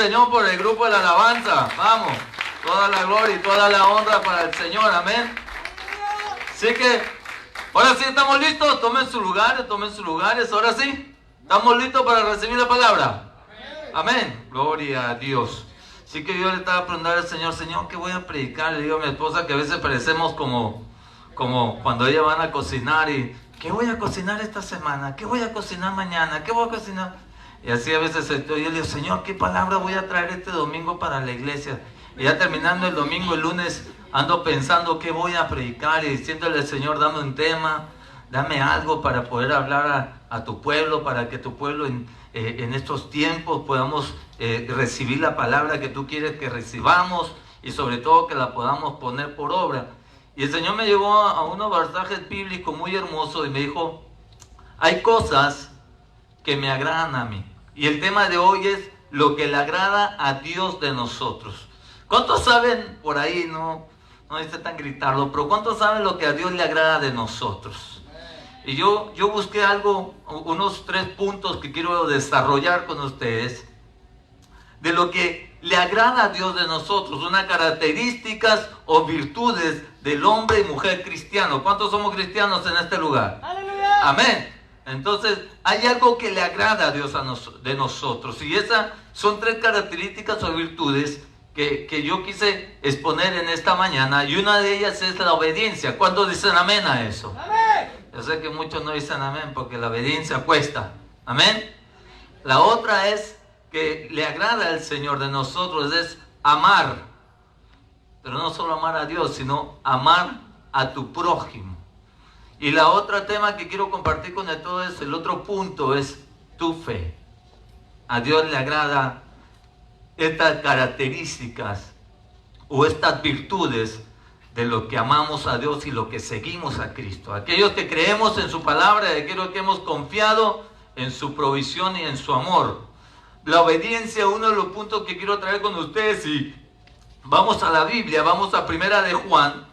Señor por el grupo de la alabanza. Vamos. Toda la gloria y toda la honra para el Señor. Amén. Así que, ahora sí estamos listos. Tomen sus lugares. Ahora sí. ¿Estamos listos para recibir la palabra? Amén. Gloria a Dios. Así que yo le estaba preguntando al Señor, Señor, ¿qué voy a predicar? Le digo a mi esposa que a veces parecemos como cuando ellas van a cocinar y ¿qué voy a cocinar esta semana? ¿Qué voy a cocinar mañana? ¿Qué voy a cocinar? Y así a veces yo le digo, Señor, ¿qué palabra voy a traer este domingo para la iglesia? Y ya terminando el domingo, el lunes, ando pensando qué voy a predicar y diciéndole al Señor, dame un tema, dame algo para poder hablar a tu pueblo, para que tu pueblo en estos tiempos podamos recibir la palabra que tú quieres que recibamos y sobre todo que la podamos poner por obra. Y el Señor me llevó a unos pasajes bíblicos muy hermosos y me dijo, hay cosas que me agradan a mí. Y el tema de hoy es lo que le agrada a Dios de nosotros. ¿Cuántos saben por ahí, no necesitan gritarlo, pero cuántos saben lo que a Dios le agrada de nosotros? Y yo busqué unos 3 puntos que quiero desarrollar con ustedes de lo que le agrada a Dios de nosotros, unas características o virtudes del hombre y mujer cristiano. ¿Cuántos somos cristianos en este lugar? ¡Aleluya! Amén. Entonces, hay algo que le agrada a Dios de nosotros. Y esas son 3 características o virtudes que yo quise exponer en esta mañana. Y una de ellas es la obediencia. ¿Cuántos dicen amén a eso? ¡Amén! Yo sé que muchos no dicen amén porque la obediencia cuesta. Amén. La otra es que le agrada al Señor de nosotros es amar. Pero no solo amar a Dios, sino amar a tu prójimo. Y la otra tema que quiero compartir con todos, el otro punto es tu fe. A Dios le agrada estas características o estas virtudes de lo que amamos a Dios y lo que seguimos a Cristo. Aquellos que creemos en su palabra, aquellos que hemos confiado en su provisión y en su amor. La obediencia, uno de los puntos que quiero traer con ustedes, y vamos a la Biblia, vamos a Primera de Juan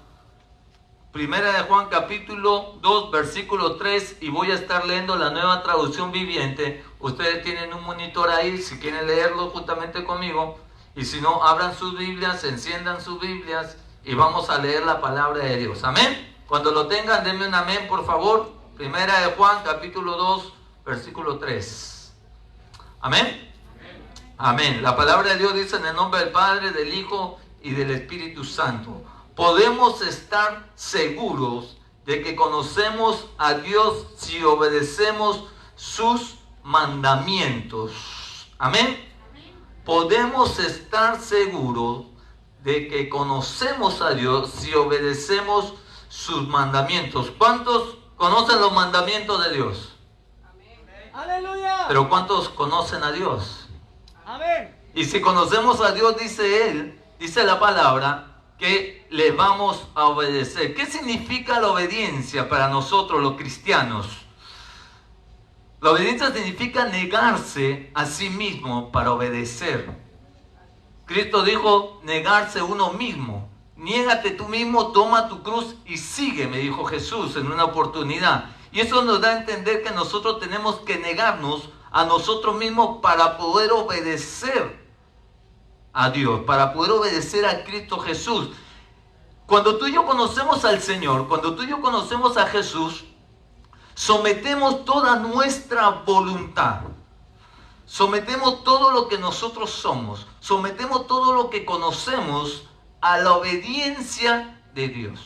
capítulo 2 versículo 3, y voy a estar leyendo la Nueva Traducción Viviente. Ustedes tienen un monitor ahí si quieren leerlo juntamente conmigo, y si no, abran sus Biblias, enciendan sus Biblias y vamos a leer la palabra de Dios. Amén. Cuando lo tengan, denme un amén, por favor. Primera de Juan capítulo 2 versículo 3. Amén. Amén. La palabra de Dios dice en el nombre del Padre, del Hijo y del Espíritu Santo. Podemos estar seguros de que conocemos a Dios si obedecemos sus mandamientos. Amén. Podemos estar seguros de que conocemos a Dios si obedecemos sus mandamientos. ¿Cuántos conocen los mandamientos de Dios? Amén. Aleluya. Pero ¿cuántos conocen a Dios? Amén. Y si conocemos a Dios, dice la palabra, que le vamos a obedecer. ¿Qué significa la obediencia para nosotros los cristianos? La obediencia significa negarse a sí mismo para obedecer. Cristo dijo negarse uno mismo. Niégate tú mismo, toma tu cruz y sígueme, dijo Jesús en una oportunidad. Y eso nos da a entender que nosotros tenemos que negarnos a nosotros mismos para poder obedecer a Dios, para poder obedecer a Cristo Jesús. Cuando tú y yo conocemos al Señor, cuando tú y yo conocemos a Jesús, sometemos toda nuestra voluntad, sometemos todo lo que nosotros somos, sometemos todo lo que conocemos a la obediencia de Dios,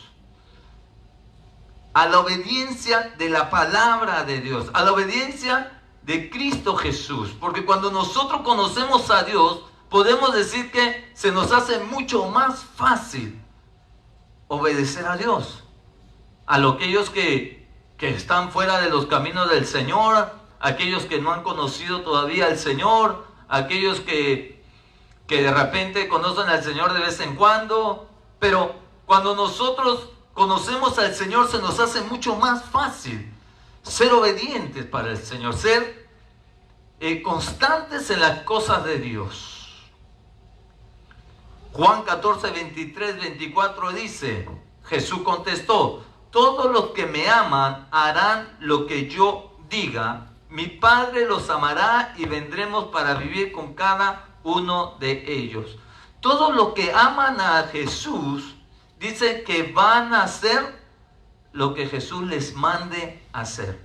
a la obediencia de la palabra de Dios, a la obediencia de Cristo Jesús. Porque cuando nosotros conocemos a Dios, podemos decir que se nos hace mucho más fácil obedecer a Dios. A aquellos que están fuera de los caminos del Señor, aquellos que no han conocido todavía al Señor, aquellos que de repente conocen al Señor de vez en cuando. Pero cuando nosotros conocemos al Señor, se nos hace mucho más fácil ser obedientes para el Señor, ser constantes en las cosas de Dios. Juan 14, 23, 24 dice, Jesús contestó, todos los que me aman harán lo que yo diga, mi Padre los amará y vendremos para vivir con cada uno de ellos. Todos los que aman a Jesús, dice que van a hacer lo que Jesús les mande hacer.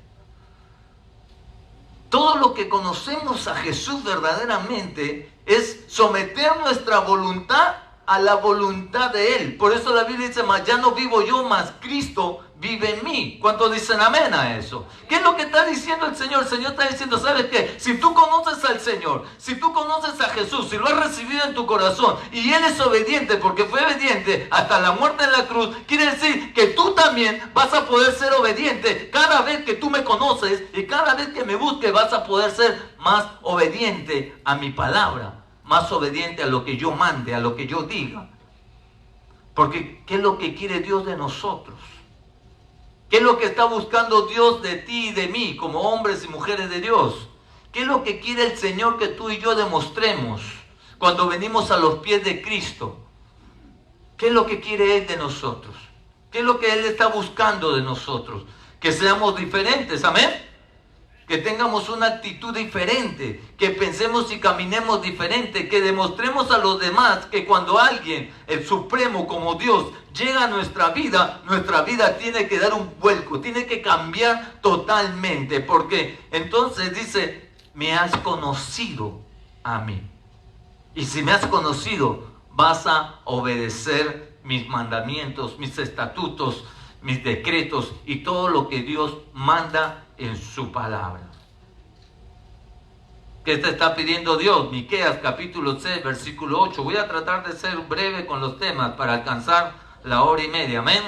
Todo lo que conocemos a Jesús verdaderamente es someter nuestra voluntad a la voluntad de Él. Por eso la Biblia dice, mas ya no vivo yo, mas Cristo vive en mí. ¿Cuántos dicen amén a eso? ¿Qué es lo que está diciendo el Señor? El Señor está diciendo, ¿sabes qué? Si tú conoces al Señor, si tú conoces a Jesús, si lo has recibido en tu corazón y Él es obediente porque fue obediente hasta la muerte en la cruz, quiere decir que tú también vas a poder ser obediente. Cada vez que tú me conoces y cada vez que me busques vas a poder ser más obediente a mi palabra, más obediente a lo que yo mande, a lo que yo diga. Porque ¿qué es lo que quiere Dios de nosotros? ¿Qué es lo que está buscando Dios de ti y de mí como hombres y mujeres de Dios? ¿Qué es lo que quiere el Señor que tú y yo demostremos cuando venimos a los pies de Cristo? ¿Qué es lo que quiere Él de nosotros? ¿Qué es lo que Él está buscando de nosotros? Que seamos diferentes, amén. Que tengamos una actitud diferente, que pensemos y caminemos diferente, que demostremos a los demás que cuando alguien, el Supremo como Dios, llega a nuestra vida tiene que dar un vuelco, tiene que cambiar totalmente, porque entonces dice, me has conocido a mí. Y si me has conocido, vas a obedecer mis mandamientos, mis estatutos, mis decretos y todo lo que Dios manda en su palabra. ¿Qué te está pidiendo Dios? Miqueas capítulo 6, versículo 8. Voy a tratar de ser breve con los temas para alcanzar la hora y media. ¿Amén?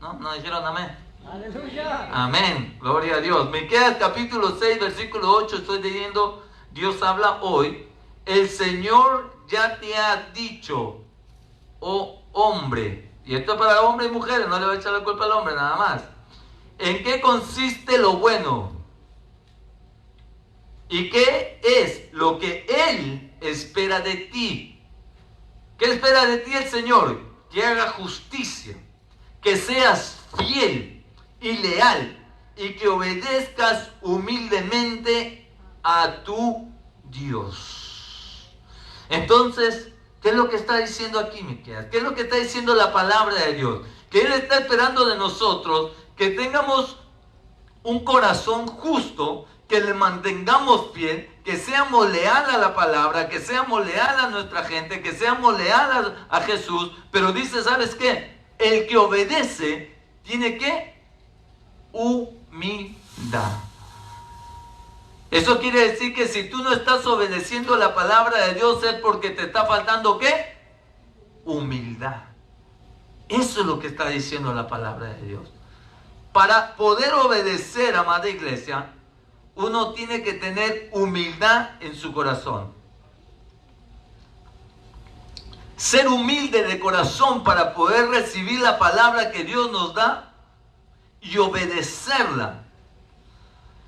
¿No dijeron amén? ¡Aleluya! Amén. Gloria a Dios. Miqueas capítulo 6, versículo 8. Estoy leyendo. Dios habla hoy. El Señor ya te ha dicho, oh hombre. Y esto es para hombres y mujeres. No le voy a echar la culpa al hombre nada más. ¿En qué consiste lo bueno? ¿Y qué es lo que Él espera de ti? ¿Qué espera de ti el Señor? Que haga justicia, que seas fiel y leal y que obedezcas humildemente a tu Dios. Entonces, ¿qué es lo que está diciendo aquí, Miqueas? ¿Qué es lo que está diciendo la palabra de Dios? Que Él está esperando de nosotros que tengamos un corazón justo, que le mantengamos fiel, que seamos leales a la palabra, que seamos leales a nuestra gente, que seamos leales a Jesús. Pero dice, ¿sabes qué? El que obedece tiene que humildad. Eso quiere decir que si tú no estás obedeciendo la palabra de Dios es porque te está faltando ¿qué? Humildad. Eso es lo que está diciendo la palabra de Dios. Para poder obedecer, amada iglesia, uno tiene que tener humildad en su corazón. Ser humilde de corazón para poder recibir la palabra que Dios nos da y obedecerla.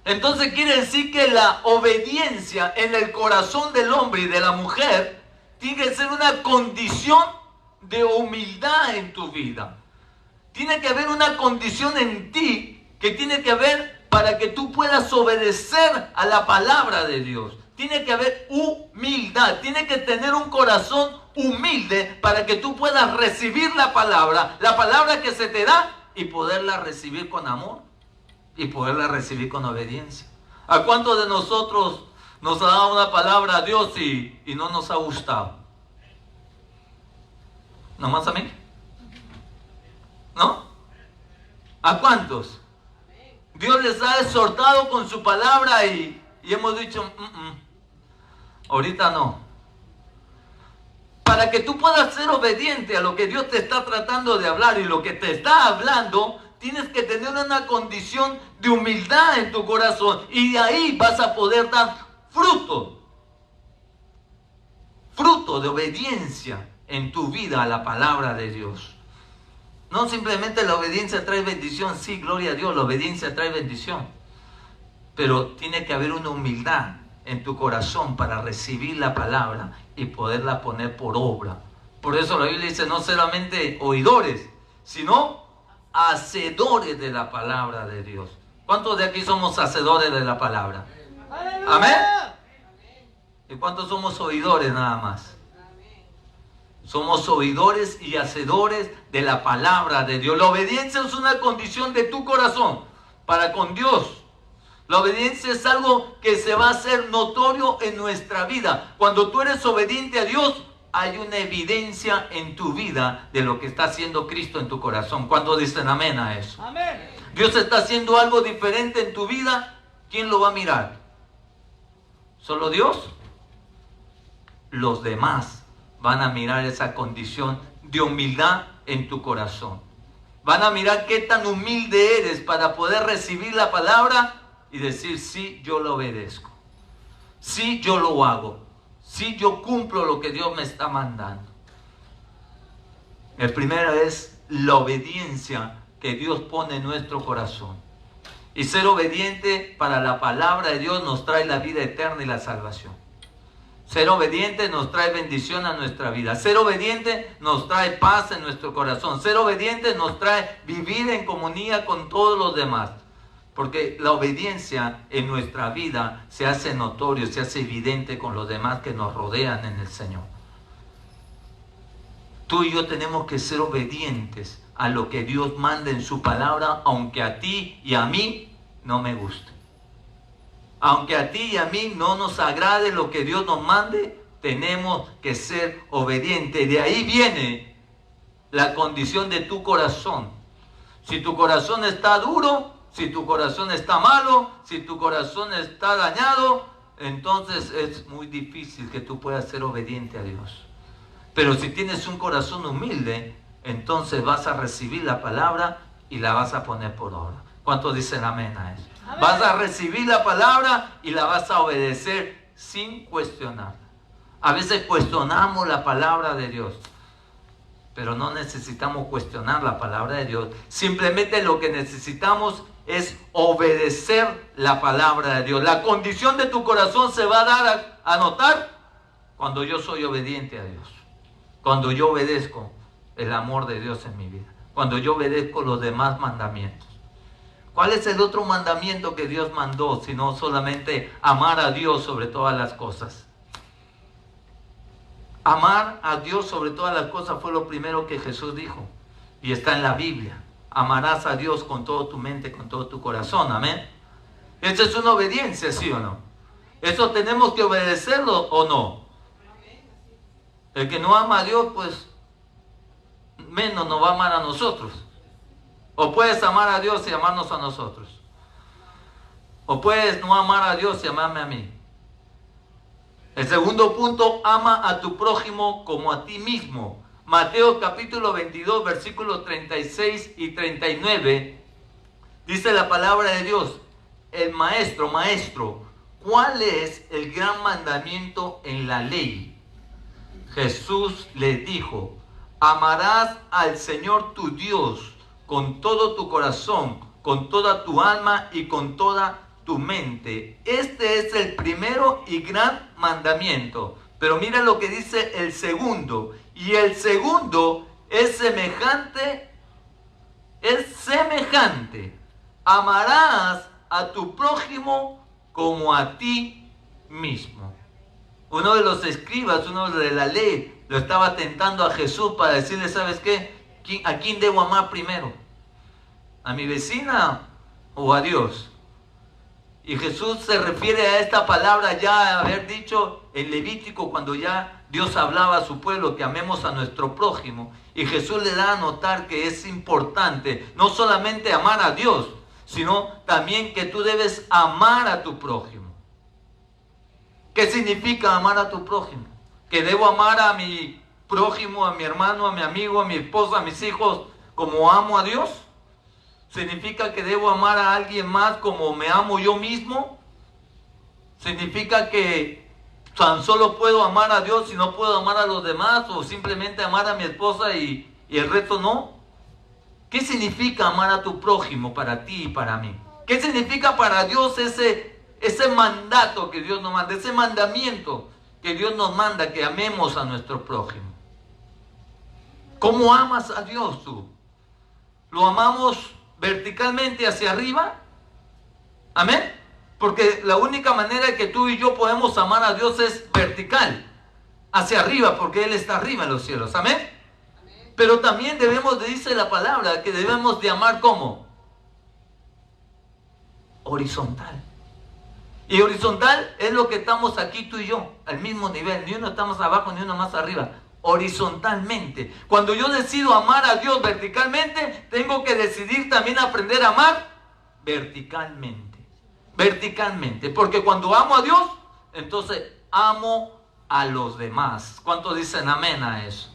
Entonces quiere decir que la obediencia en el corazón del hombre y de la mujer tiene que ser una condición de humildad en tu vida. Tiene que haber una condición en ti que tiene que haber para que tú puedas obedecer a la palabra de Dios. Tiene que haber humildad, tiene que tener un corazón humilde para que tú puedas recibir la palabra que se te da y poderla recibir con amor y poderla recibir con obediencia. ¿A cuántos de nosotros nos ha dado una palabra a Dios y no nos ha gustado? ¿Nomás a mí? ¿No? ¿A cuántos? Dios les ha exhortado con su palabra y hemos dicho, ahorita no. Para que tú puedas ser obediente a lo que Dios te está tratando de hablar y lo que te está hablando, tienes que tener una condición de humildad en tu corazón y de ahí vas a poder dar fruto de obediencia en tu vida a la palabra de Dios. No simplemente la obediencia trae bendición, sí, gloria a Dios, la obediencia trae bendición. Pero tiene que haber una humildad en tu corazón para recibir la palabra y poderla poner por obra. Por eso la Biblia dice, no solamente oidores, sino hacedores de la palabra de Dios. ¿Cuántos de aquí somos hacedores de la palabra? Amén. ¿Y cuántos somos oidores nada más? Somos oidores y hacedores de la palabra de Dios. La obediencia es una condición de tu corazón para con Dios. La obediencia es algo que se va a hacer notorio en nuestra vida. Cuando tú eres obediente a Dios, hay una evidencia en tu vida de lo que está haciendo Cristo en tu corazón. ¿Cuántos dicen amén a eso? Amén. Dios está haciendo algo diferente en tu vida. ¿Quién lo va a mirar? ¿Solo Dios? Los demás van a mirar esa condición de humildad en tu corazón. Van a mirar qué tan humilde eres para poder recibir la palabra y decir, sí, yo lo obedezco. Sí, yo lo hago. Sí, yo cumplo lo que Dios me está mandando. El primero es la obediencia que Dios pone en nuestro corazón. Y ser obediente para la palabra de Dios nos trae la vida eterna y la salvación. Ser obediente nos trae bendición a nuestra vida. Ser obediente nos trae paz en nuestro corazón. Ser obediente nos trae vivir en comunión con todos los demás. Porque la obediencia en nuestra vida se hace notorio, se hace evidente con los demás que nos rodean en el Señor. Tú y yo tenemos que ser obedientes a lo que Dios manda en su palabra, aunque a ti y a mí no me guste. Aunque a ti y a mí no nos agrade lo que Dios nos mande, tenemos que ser obedientes. De ahí viene la condición de tu corazón. Si tu corazón está duro, si tu corazón está malo, si tu corazón está dañado, entonces es muy difícil que tú puedas ser obediente a Dios. Pero si tienes un corazón humilde, entonces vas a recibir la palabra y la vas a poner por obra. ¿Cuántos dicen amén a eso? Amén. Vas a recibir la palabra y la vas a obedecer sin cuestionar. A veces cuestionamos la palabra de Dios, pero no necesitamos cuestionar la palabra de Dios. Simplemente lo que necesitamos es obedecer la palabra de Dios. La condición de tu corazón se va a dar a notar cuando yo soy obediente a Dios. Cuando yo obedezco el amor de Dios en mi vida. Cuando yo obedezco los demás mandamientos. ¿Cuál es el otro mandamiento que Dios mandó? Sino solamente amar a Dios sobre todas las cosas. Amar a Dios sobre todas las cosas fue lo primero que Jesús dijo. Y está en la Biblia. Amarás a Dios con toda tu mente, con todo tu corazón. Amén. ¿Esa es una obediencia, sí o no? ¿Eso tenemos que obedecerlo o no? El que no ama a Dios, pues menos nos va a amar a nosotros. O puedes amar a Dios y amarnos a nosotros. O puedes no amar a Dios y amarme a mí. El segundo punto, ama a tu prójimo como a ti mismo. Mateo capítulo 22, versículos 36 y 39. Dice la palabra de Dios, el maestro, ¿cuál es el gran mandamiento en la ley? Jesús le dijo, amarás al Señor tu Dios con todo tu corazón, con toda tu alma y con toda tu mente. Este es el primero y gran mandamiento. Pero mira lo que dice el segundo. Y el segundo es semejante. Amarás a tu prójimo como a ti mismo. Uno de los escribas, uno de la ley, lo estaba tentando a Jesús para decirle, ¿sabes qué? ¿A quién debo amar primero? ¿A mi vecina o a Dios? Y Jesús se refiere a esta palabra ya haber dicho en Levítico, cuando ya Dios hablaba a su pueblo que amemos a nuestro prójimo. Y Jesús le da a notar que es importante no solamente amar a Dios, sino también que tú debes amar a tu prójimo. ¿Qué significa amar a tu prójimo? Que debo amar a mi prójimo, a mi hermano, a mi amigo, a mi esposa, a mis hijos, como amo a Dios. ¿Significa que debo amar a alguien más como me amo yo mismo? ¿Significa que tan solo puedo amar a Dios y no puedo amar a los demás? ¿O simplemente amar a mi esposa y el resto no? ¿Qué significa amar a tu prójimo para ti y para mí? ¿Qué significa para Dios ese mandato que Dios nos manda, ese mandamiento que Dios nos manda, que amemos a nuestro prójimo? ¿Cómo amas a Dios tú? ¿Lo amamos verticalmente hacia arriba Amén. Porque la única manera que tú y yo podemos amar a Dios es vertical, hacia arriba, porque Él está arriba en los cielos. Amén. Pero también debemos, dice la palabra, que debemos de amar ¿cómo? Horizontal. Y horizontal es lo que estamos aquí tú y yo, al mismo nivel. Ni uno estamos abajo, ni uno más arriba. Horizontalmente. Cuando yo decido amar a Dios verticalmente, tengo que decidir también aprender a amar verticalmente. Verticalmente. Porque cuando amo a Dios, entonces amo a los demás. ¿Cuántos dicen amén a eso?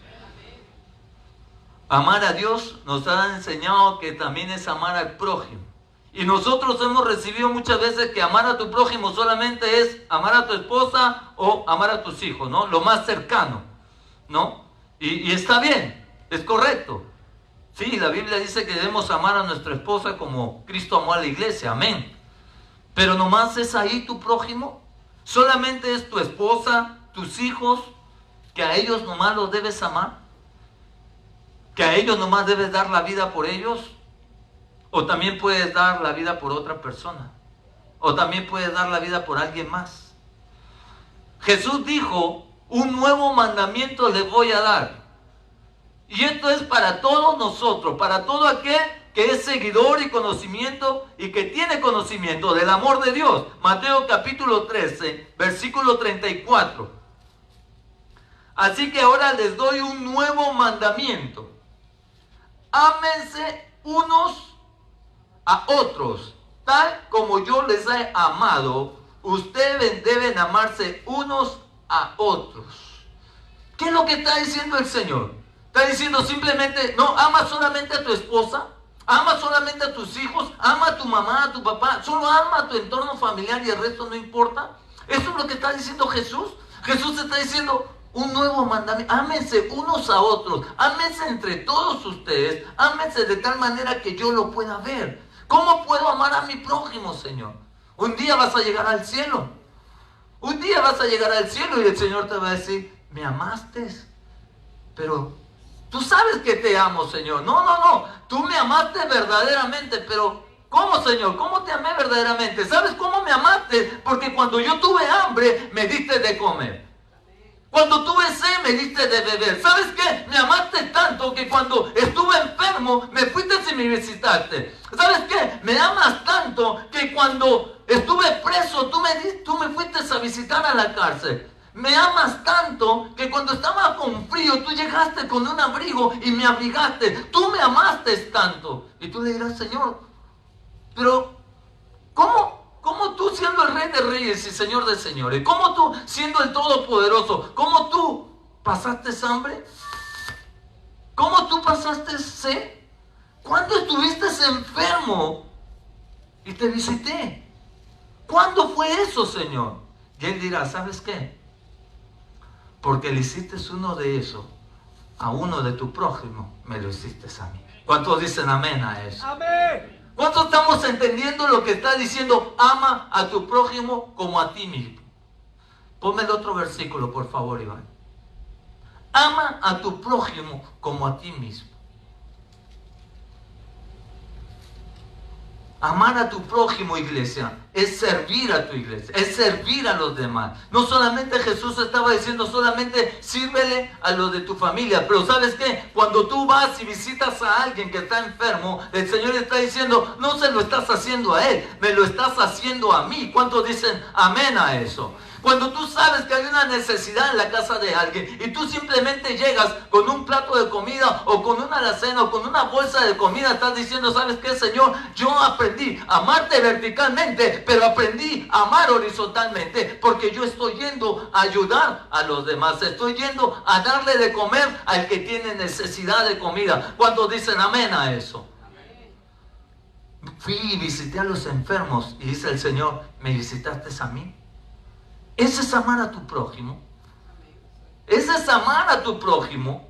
Amar a Dios nos ha enseñado que también es amar al prójimo. Y nosotros hemos recibido muchas veces que amar a tu prójimo solamente es amar a tu esposa o amar a tus hijos, ¿no? Lo más cercano, ¿no? Y está bien, es correcto. Sí, la Biblia dice que debemos amar a nuestra esposa como Cristo amó a la iglesia, amén. Pero nomás es ahí tu prójimo. Solamente es tu esposa, tus hijos, que a ellos nomás los debes amar. Que a ellos nomás debes dar la vida por ellos. O también puedes dar la vida por otra persona. O también puedes dar la vida por alguien más. Jesús dijo, un nuevo mandamiento les voy a dar. Y esto es para todos nosotros, para todo aquel que es seguidor y conocimiento y que tiene conocimiento del amor de Dios. Mateo capítulo 13, versículo 34. Así que ahora les doy un nuevo mandamiento. Ámense unos a otros, tal como yo les he amado. Ustedes deben amarse unos a otros. ¿Qué es lo que está diciendo el Señor? Está diciendo simplemente, no, ama solamente a tu esposa, ama solamente a tus hijos, ama a tu mamá, a tu papá, solo ama a tu entorno familiar y el resto no importa. Eso es lo que está diciendo Jesús. Jesús está diciendo un nuevo mandamiento. Ámense unos a otros, ámense entre todos ustedes, ámense de tal manera que yo lo pueda ver. ¿Cómo puedo amar a mi prójimo, Señor? Un día vas a llegar al cielo. Un día vas a llegar al cielo y el Señor te va a decir, me amaste, pero tú sabes que te amo, Señor. No, tú me amaste verdaderamente, pero ¿cómo, Señor? ¿Cómo te amé verdaderamente? ¿Sabes cómo me amaste? Porque cuando yo tuve hambre, me diste de comer. Cuando tuve sed, me diste de beber. ¿Sabes qué? Me amaste tanto que cuando estuve enfermo, me fuiste y me visitaste. ¿Sabes qué? Me amas tanto que cuando estuve preso, tú me fuiste a visitar a la cárcel. Me amas tanto que cuando estaba con frío, tú llegaste con un abrigo y me abrigaste. Tú me amaste tanto. Y tú le dirás, Señor, pero ¿cómo tú siendo el Rey de Reyes y Señor de Señores? ¿Cómo tú siendo el Todopoderoso? ¿Cómo tú pasaste hambre? ¿Cómo tú pasaste sed? ¿Cuándo estuviste enfermo y te visité? ¿Cuándo fue eso, Señor? Y Él dirá, ¿sabes qué? Porque le hiciste uno de eso a uno de tu prójimo, me lo hiciste a mí. ¿Cuántos dicen amén a eso? Amén. ¿Cuántos estamos entendiendo lo que está diciendo? Ama a tu prójimo como a ti mismo. Ponme el otro versículo, por favor, Iván. Ama a tu prójimo como a ti mismo. Amar a tu prójimo, iglesia, es servir a tu iglesia, es servir a los demás. No solamente Jesús estaba diciendo, solamente sírvele a los de tu familia. Pero ¿sabes qué? Cuando tú vas y visitas a alguien que está enfermo, el Señor está diciendo, no se lo estás haciendo a él, me lo estás haciendo a mí. ¿Cuántos dicen amén a eso? Cuando tú sabes que hay una necesidad en la casa de alguien y tú simplemente llegas con un plato de comida o con una alacena o con una bolsa de comida, estás diciendo, ¿sabes qué, Señor? Yo aprendí a amarte verticalmente, pero aprendí a amar horizontalmente, porque yo estoy yendo a ayudar a los demás, estoy yendo a darle de comer al que tiene necesidad de comida. ¿Cuántos dicen amén a eso? Fui y visité a los enfermos y dice el Señor, ¿me visitaste a mí? Ese es amar a tu prójimo. Ese es amar a tu prójimo.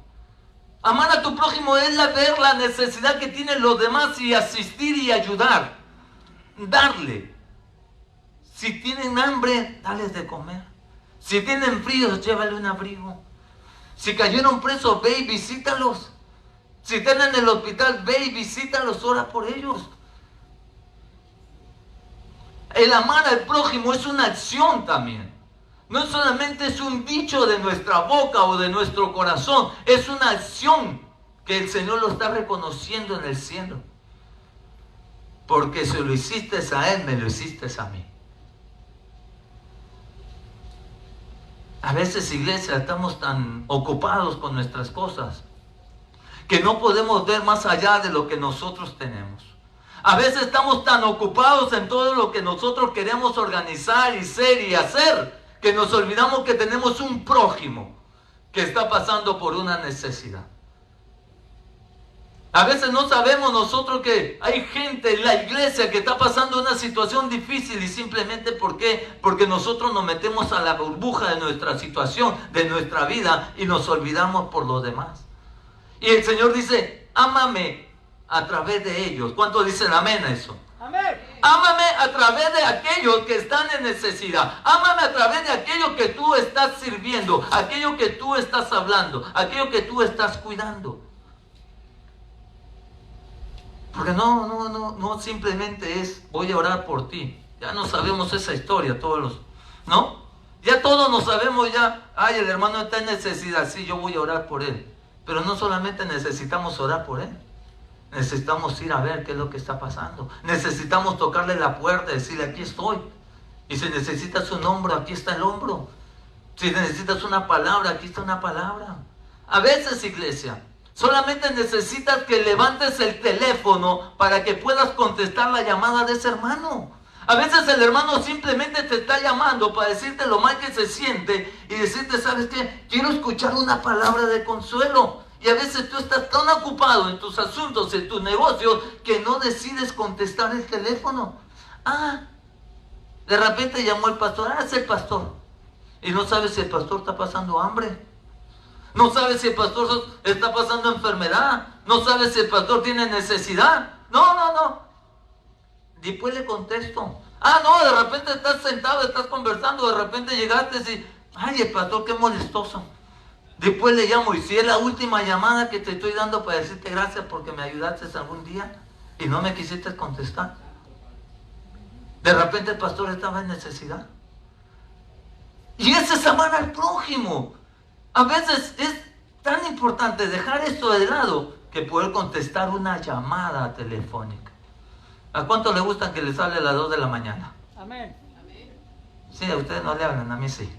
Amar a tu prójimo es ver la necesidad que tienen los demás y asistir y ayudar. Darle. Si tienen hambre, dales de comer. Si tienen frío, llévale un abrigo. Si cayeron presos, ve y visítalos. Si están en el hospital, ve y visítalos, ora por ellos. El amar al prójimo es una acción también. No solamente es un dicho de nuestra boca o de nuestro corazón, es una acción que el Señor lo está reconociendo en el cielo. Porque si lo hiciste a Él, me lo hiciste a mí. A veces, iglesia, estamos tan ocupados con nuestras cosas que no podemos ver más allá de lo que nosotros tenemos. A veces estamos tan ocupados en todo lo que nosotros queremos organizar y ser y hacer, que nos olvidamos que tenemos un prójimo que está pasando por una necesidad. A veces no sabemos nosotros que hay gente en la iglesia que está pasando una situación difícil y simplemente ¿por qué? Porque nosotros nos metemos a la burbuja de nuestra situación, de nuestra vida y nos olvidamos por los demás. Y el Señor dice, ámame a través de ellos. ¿Cuántos dicen amén a eso? Amén. Ámame a través de aquellos que están en necesidad. Ámame a través de aquellos que tú estás sirviendo, aquello que tú estás hablando, aquello que tú estás cuidando. Porque no simplemente es voy a orar por ti. Ya no sabemos esa historia todos ¿no? Ya todos nos sabemos ya, ay, el hermano está en necesidad, sí, yo voy a orar por él. Pero no solamente necesitamos orar por él. Necesitamos ir a ver qué es lo que está pasando. Necesitamos tocarle la puerta y decirle, aquí estoy. Y si necesitas un hombro, aquí está el hombro. Si necesitas una palabra, aquí está una palabra. A veces, iglesia, solamente necesitas que levantes el teléfono para que puedas contestar la llamada de ese hermano. A veces el hermano simplemente te está llamando para decirte lo mal que se siente y decirte, ¿sabes qué? Quiero escuchar una palabra de consuelo. Y a veces tú estás tan ocupado en tus asuntos, en tus negocios, que no decides contestar el teléfono. De repente llamó el pastor, es el pastor. Y no sabes si el pastor está pasando hambre. No sabes si el pastor está pasando enfermedad. No sabes si el pastor tiene necesidad. No. Después le contesto. De repente estás sentado, estás conversando, de repente llegaste y, ay, el pastor, qué molestoso. Después le llamo, y si es la última llamada que te estoy dando para decirte gracias porque me ayudaste algún día y no me quisiste contestar. De repente el pastor estaba en necesidad. Y ese es amar al prójimo. A veces es tan importante dejar esto de lado que poder contestar una llamada telefónica. ¿A cuánto le gustan que les hable a las 2 de la mañana? Amén. Sí, a ustedes no le hablan, a mí sí.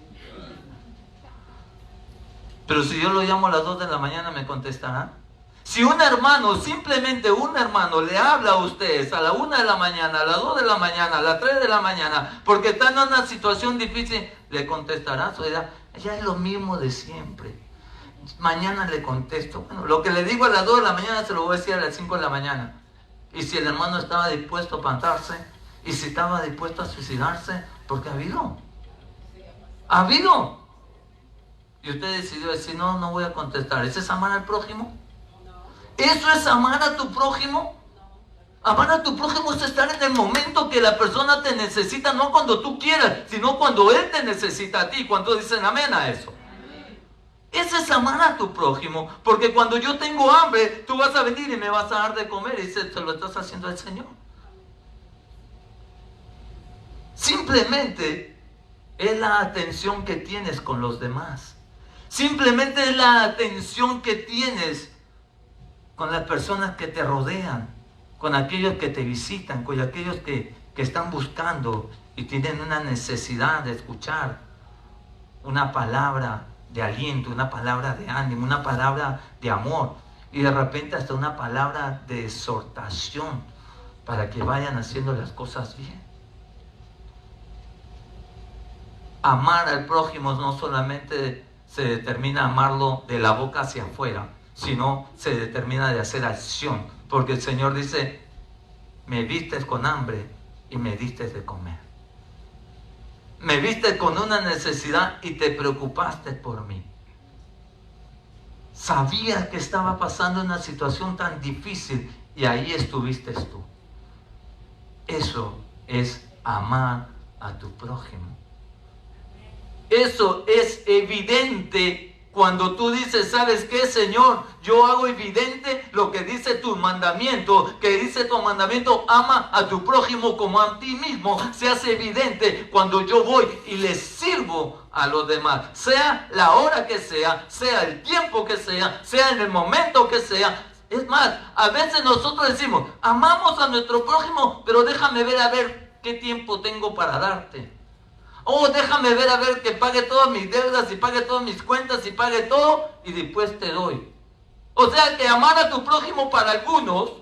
Pero si yo lo llamo a las 2 de la mañana, ¿me contestarán? Si un hermano, simplemente un hermano, le habla a ustedes a la 1 de la mañana, a las 2 de la mañana, a las 3 de la mañana, porque están en una situación difícil, ¿le contestará? Ya es lo mismo de siempre. Mañana le contesto. Bueno, lo que le digo a las 2 de la mañana se lo voy a decir a las 5 de la mañana. Y si el hermano estaba dispuesto a plantarse, y si estaba dispuesto a suicidarse, porque ha habido. Ha habido. Y usted decidió decir, no voy a contestar. ¿Eso es amar al prójimo? ¿Eso es amar a tu prójimo? Amar a tu prójimo es estar en el momento que la persona te necesita, no cuando tú quieras, sino cuando él te necesita a ti. ¿Cuántos dicen amén a eso? Ese es amar a tu prójimo, porque cuando yo tengo hambre, tú vas a venir y me vas a dar de comer, y se lo estás haciendo al Señor. Simplemente es la atención que tienes con los demás. Simplemente es la atención que tienes con las personas que te rodean, con aquellos que te visitan, con aquellos que están buscando y tienen una necesidad de escuchar una palabra de aliento, una palabra de ánimo, una palabra de amor y de repente hasta una palabra de exhortación para que vayan haciendo las cosas bien. Amar al prójimo no solamente se determina amarlo de la boca hacia afuera, sino se determina de hacer acción, porque el Señor dice, me vistes con hambre y me diste de comer. Me viste con una necesidad y te preocupaste por mí. Sabías que estaba pasando una situación tan difícil y ahí estuviste tú. Eso es amar a tu prójimo. Eso es evidente Cuando tú dices, ¿sabes qué, Señor? Yo hago evidente lo que dice tu mandamiento, que dice tu mandamiento, ama a tu prójimo como a ti mismo. Se hace evidente cuando yo voy y le sirvo a los demás. Sea la hora que sea el tiempo que sea en el momento que sea. Es más, a veces nosotros decimos, amamos a nuestro prójimo, pero déjame ver a ver qué tiempo tengo para darte. Déjame ver a ver que pague todas mis deudas y pague todas mis cuentas y pague todo y después te doy. O sea que amar a tu prójimo para algunos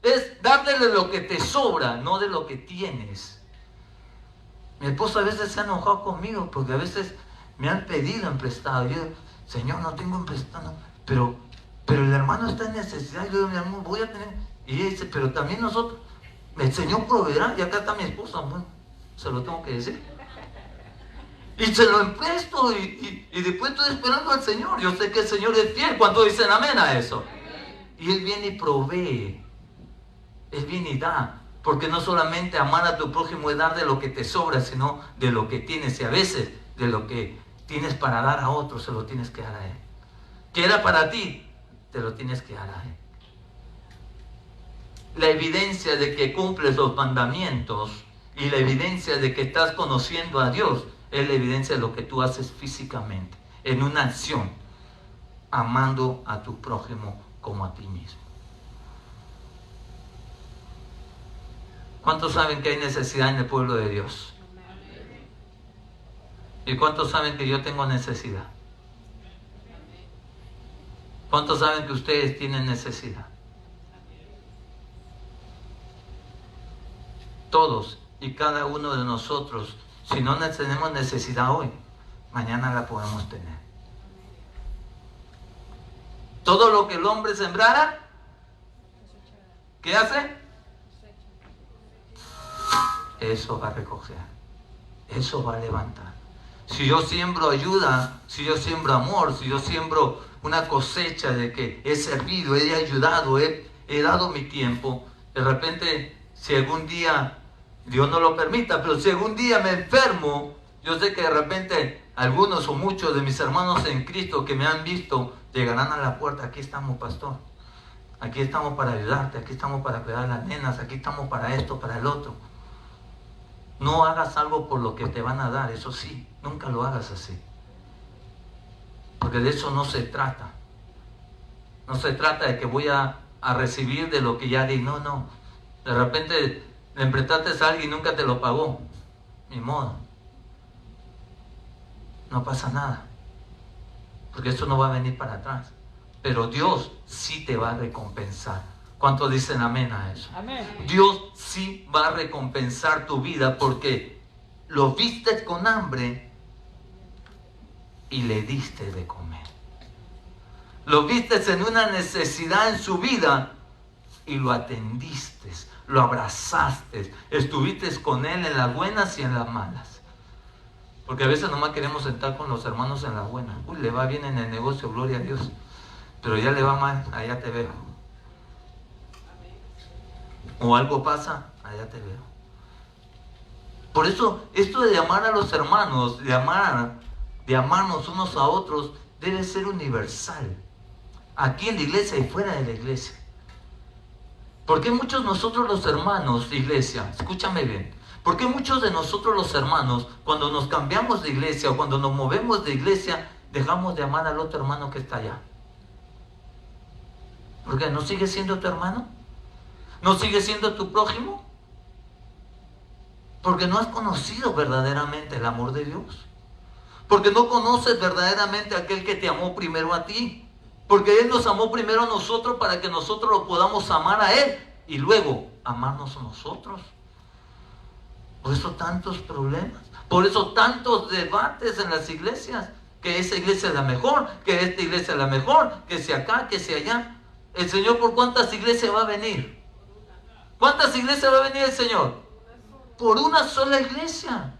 es darle lo que te sobra, no de lo que tienes. Mi esposa a veces se ha enojado conmigo porque a veces me han pedido en prestado. Yo digo, Señor, no tengo en prestado, pero el hermano está en necesidad. Yo digo, mi hermano, voy a tener. Y ella dice, pero también nosotros, el Señor proveerá. Y acá está mi esposa, bueno, se lo tengo que decir. Y se lo empresto y después estoy esperando al Señor. Yo sé que el Señor es fiel. ¿Cuántos dicen amén a eso? Y Él viene y provee. Él viene y da. Porque no solamente amar a tu prójimo es dar de lo que te sobra, sino de lo que tienes. Y a veces de lo que tienes para dar a otros, se lo tienes que dar a Él. Que era para ti, te lo tienes que dar a Él. La evidencia de que cumples los mandamientos y la evidencia de que estás conociendo a Dios es la evidencia de lo que tú haces físicamente, en una acción, amando a tu prójimo como a ti mismo. ¿Cuántos saben que hay necesidad en el pueblo de Dios? ¿Y cuántos saben que yo tengo necesidad? ¿Cuántos saben que ustedes tienen necesidad? Todos y cada uno de nosotros. Si no tenemos necesidad hoy, mañana la podemos tener. Todo lo que el hombre sembrara, ¿qué hace? Eso va a recoger. Eso va a levantar. Si yo siembro ayuda, si yo siembro amor, si yo siembro una cosecha de que he servido, he ayudado, he dado mi tiempo, de repente, si algún día Dios no lo permita, pero si algún día me enfermo, yo sé que de repente algunos o muchos de mis hermanos en Cristo que me han visto llegarán a la puerta. Aquí estamos, pastor. Aquí estamos para ayudarte, aquí estamos para cuidar a las nenas, aquí estamos para esto, para el otro. No hagas algo por lo que te van a dar, eso sí, nunca lo hagas así. Porque de eso no se trata. No se trata de que voy a recibir de lo que ya di, no. De repente le emprestaste a alguien y nunca te lo pagó. Ni modo. No pasa nada. Porque eso no va a venir para atrás. Pero Dios sí te va a recompensar. ¿Cuántos dicen amén a eso? Amén. Dios sí va a recompensar tu vida porque lo viste con hambre y le diste de comer. Lo viste en una necesidad en su vida y lo atendiste, lo abrazaste, estuviste con él en las buenas y en las malas. Porque a veces nomás queremos sentar con los hermanos en las buenas. Uy, le va bien en el negocio, gloria a Dios. Pero ya le va mal, allá te veo. O algo pasa, allá te veo. Por eso, esto de amar a los hermanos, de amarnos unos a otros, debe ser universal. Aquí en la iglesia y fuera de la iglesia. Porque muchos de nosotros los hermanos de iglesia, escúchame bien, porque muchos de nosotros los hermanos, cuando nos cambiamos de iglesia o cuando nos movemos de iglesia, dejamos de amar al otro hermano que está allá? ¿Por qué? ¿No sigue siendo tu hermano? ¿No sigue siendo tu prójimo? Porque no has conocido verdaderamente el amor de Dios. Porque no conoces verdaderamente a aquel que te amó primero a ti. Porque Él nos amó primero a nosotros para que nosotros lo podamos amar a Él y luego amarnos a nosotros. Por eso tantos problemas, por eso tantos debates en las iglesias. Que esa iglesia es la mejor, que esta iglesia es la mejor, que sea acá, que sea allá. ¿El Señor por cuántas iglesias va a venir? ¿Cuántas iglesias va a venir el Señor? Por una sola iglesia.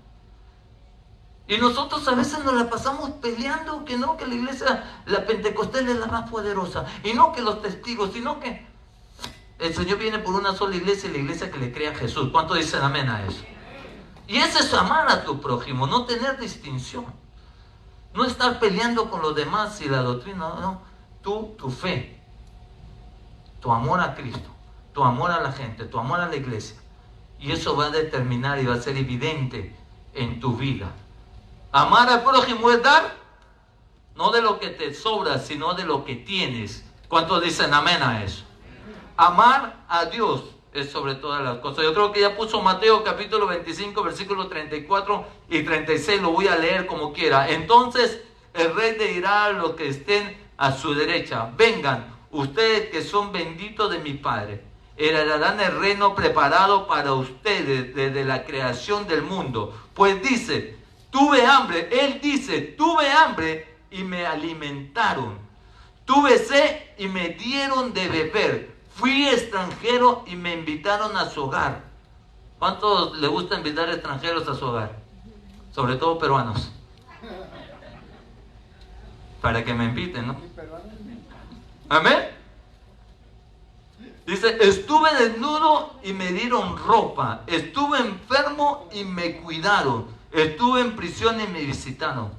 Y nosotros a veces nos la pasamos peleando que no, que la iglesia, la pentecostal es la más poderosa. Y no que los testigos, sino que el Señor viene por una sola iglesia y la iglesia que le cree a Jesús. ¿Cuántos dicen amén a eso? Y ese es amar a tu prójimo, no tener distinción. No estar peleando con los demás y la doctrina, no. Tú, tu fe, tu amor a Cristo, tu amor a la gente, tu amor a la iglesia. Y eso va a determinar y va a ser evidente en tu vida. Amar al prójimo es dar, no de lo que te sobra, sino de lo que tienes. ¿Cuántos dicen amén a eso? Amar a Dios es sobre todas las cosas. Yo creo que ya puso Mateo capítulo 25, versículos 34 y 36. Lo voy a leer como quiera. Entonces el rey le dirá a los que estén a su derecha: vengan, ustedes que son benditos de mi Padre, heredarán el reino preparado para ustedes desde la creación del mundo. Pues dice, tuve hambre. Él dice, tuve hambre y me alimentaron. Tuve sed y me dieron de beber. Fui extranjero y me invitaron a su hogar. ¿Cuántos le gusta invitar extranjeros a su hogar? Sobre todo peruanos. Para que me inviten, ¿no? Amén. Dice, estuve desnudo y me dieron ropa. Estuve enfermo y me cuidaron. Estuve en prisión y me visitaron.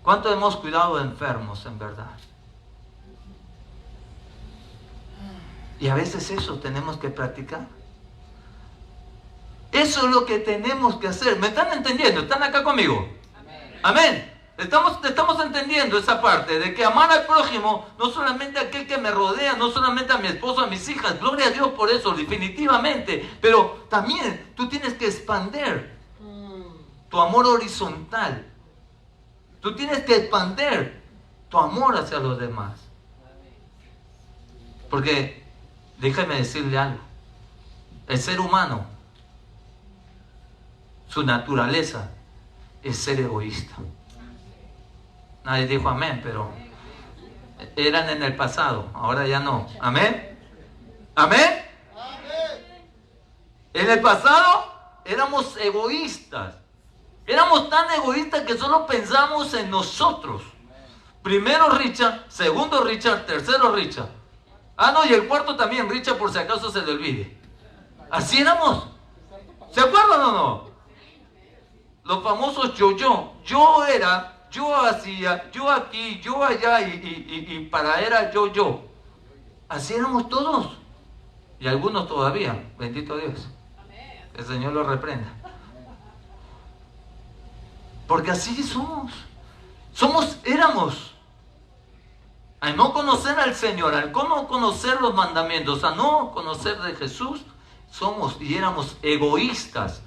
¿Cuánto hemos cuidado de enfermos en verdad? Y a veces eso tenemos que practicar. Eso es lo que tenemos que hacer. ¿Me están entendiendo? ¿Están acá conmigo? Amén. Estamos entendiendo esa parte de que amar al prójimo, no solamente a aquel que me rodea, no solamente a mi esposo, a mis hijas. Gloria a Dios por eso, definitivamente. Pero también tú tienes que expander tu amor horizontal. Tú tienes que expander tu amor hacia los demás. Porque déjame decirle algo. El ser humano, su naturaleza es ser egoísta. Nadie dijo amén, pero eran en el pasado, ahora ya no. ¿Amén? ¿Amén? En el pasado éramos egoístas. Éramos tan egoístas que solo pensamos en nosotros. Primero Richard, segundo Richard, tercero Richard. Ah, no, y el cuarto también, Richard, por si acaso se le olvide. Así éramos. ¿Se acuerdan o no? Los famosos yo. Yo era, yo hacía, yo aquí, yo allá y para era yo. Así éramos todos. Y algunos todavía, bendito Dios. El Señor los reprenda. Porque así somos. Éramos. Al no conocer al Señor, al no conocer los mandamientos, a no conocer de Jesús, somos y éramos egoístas.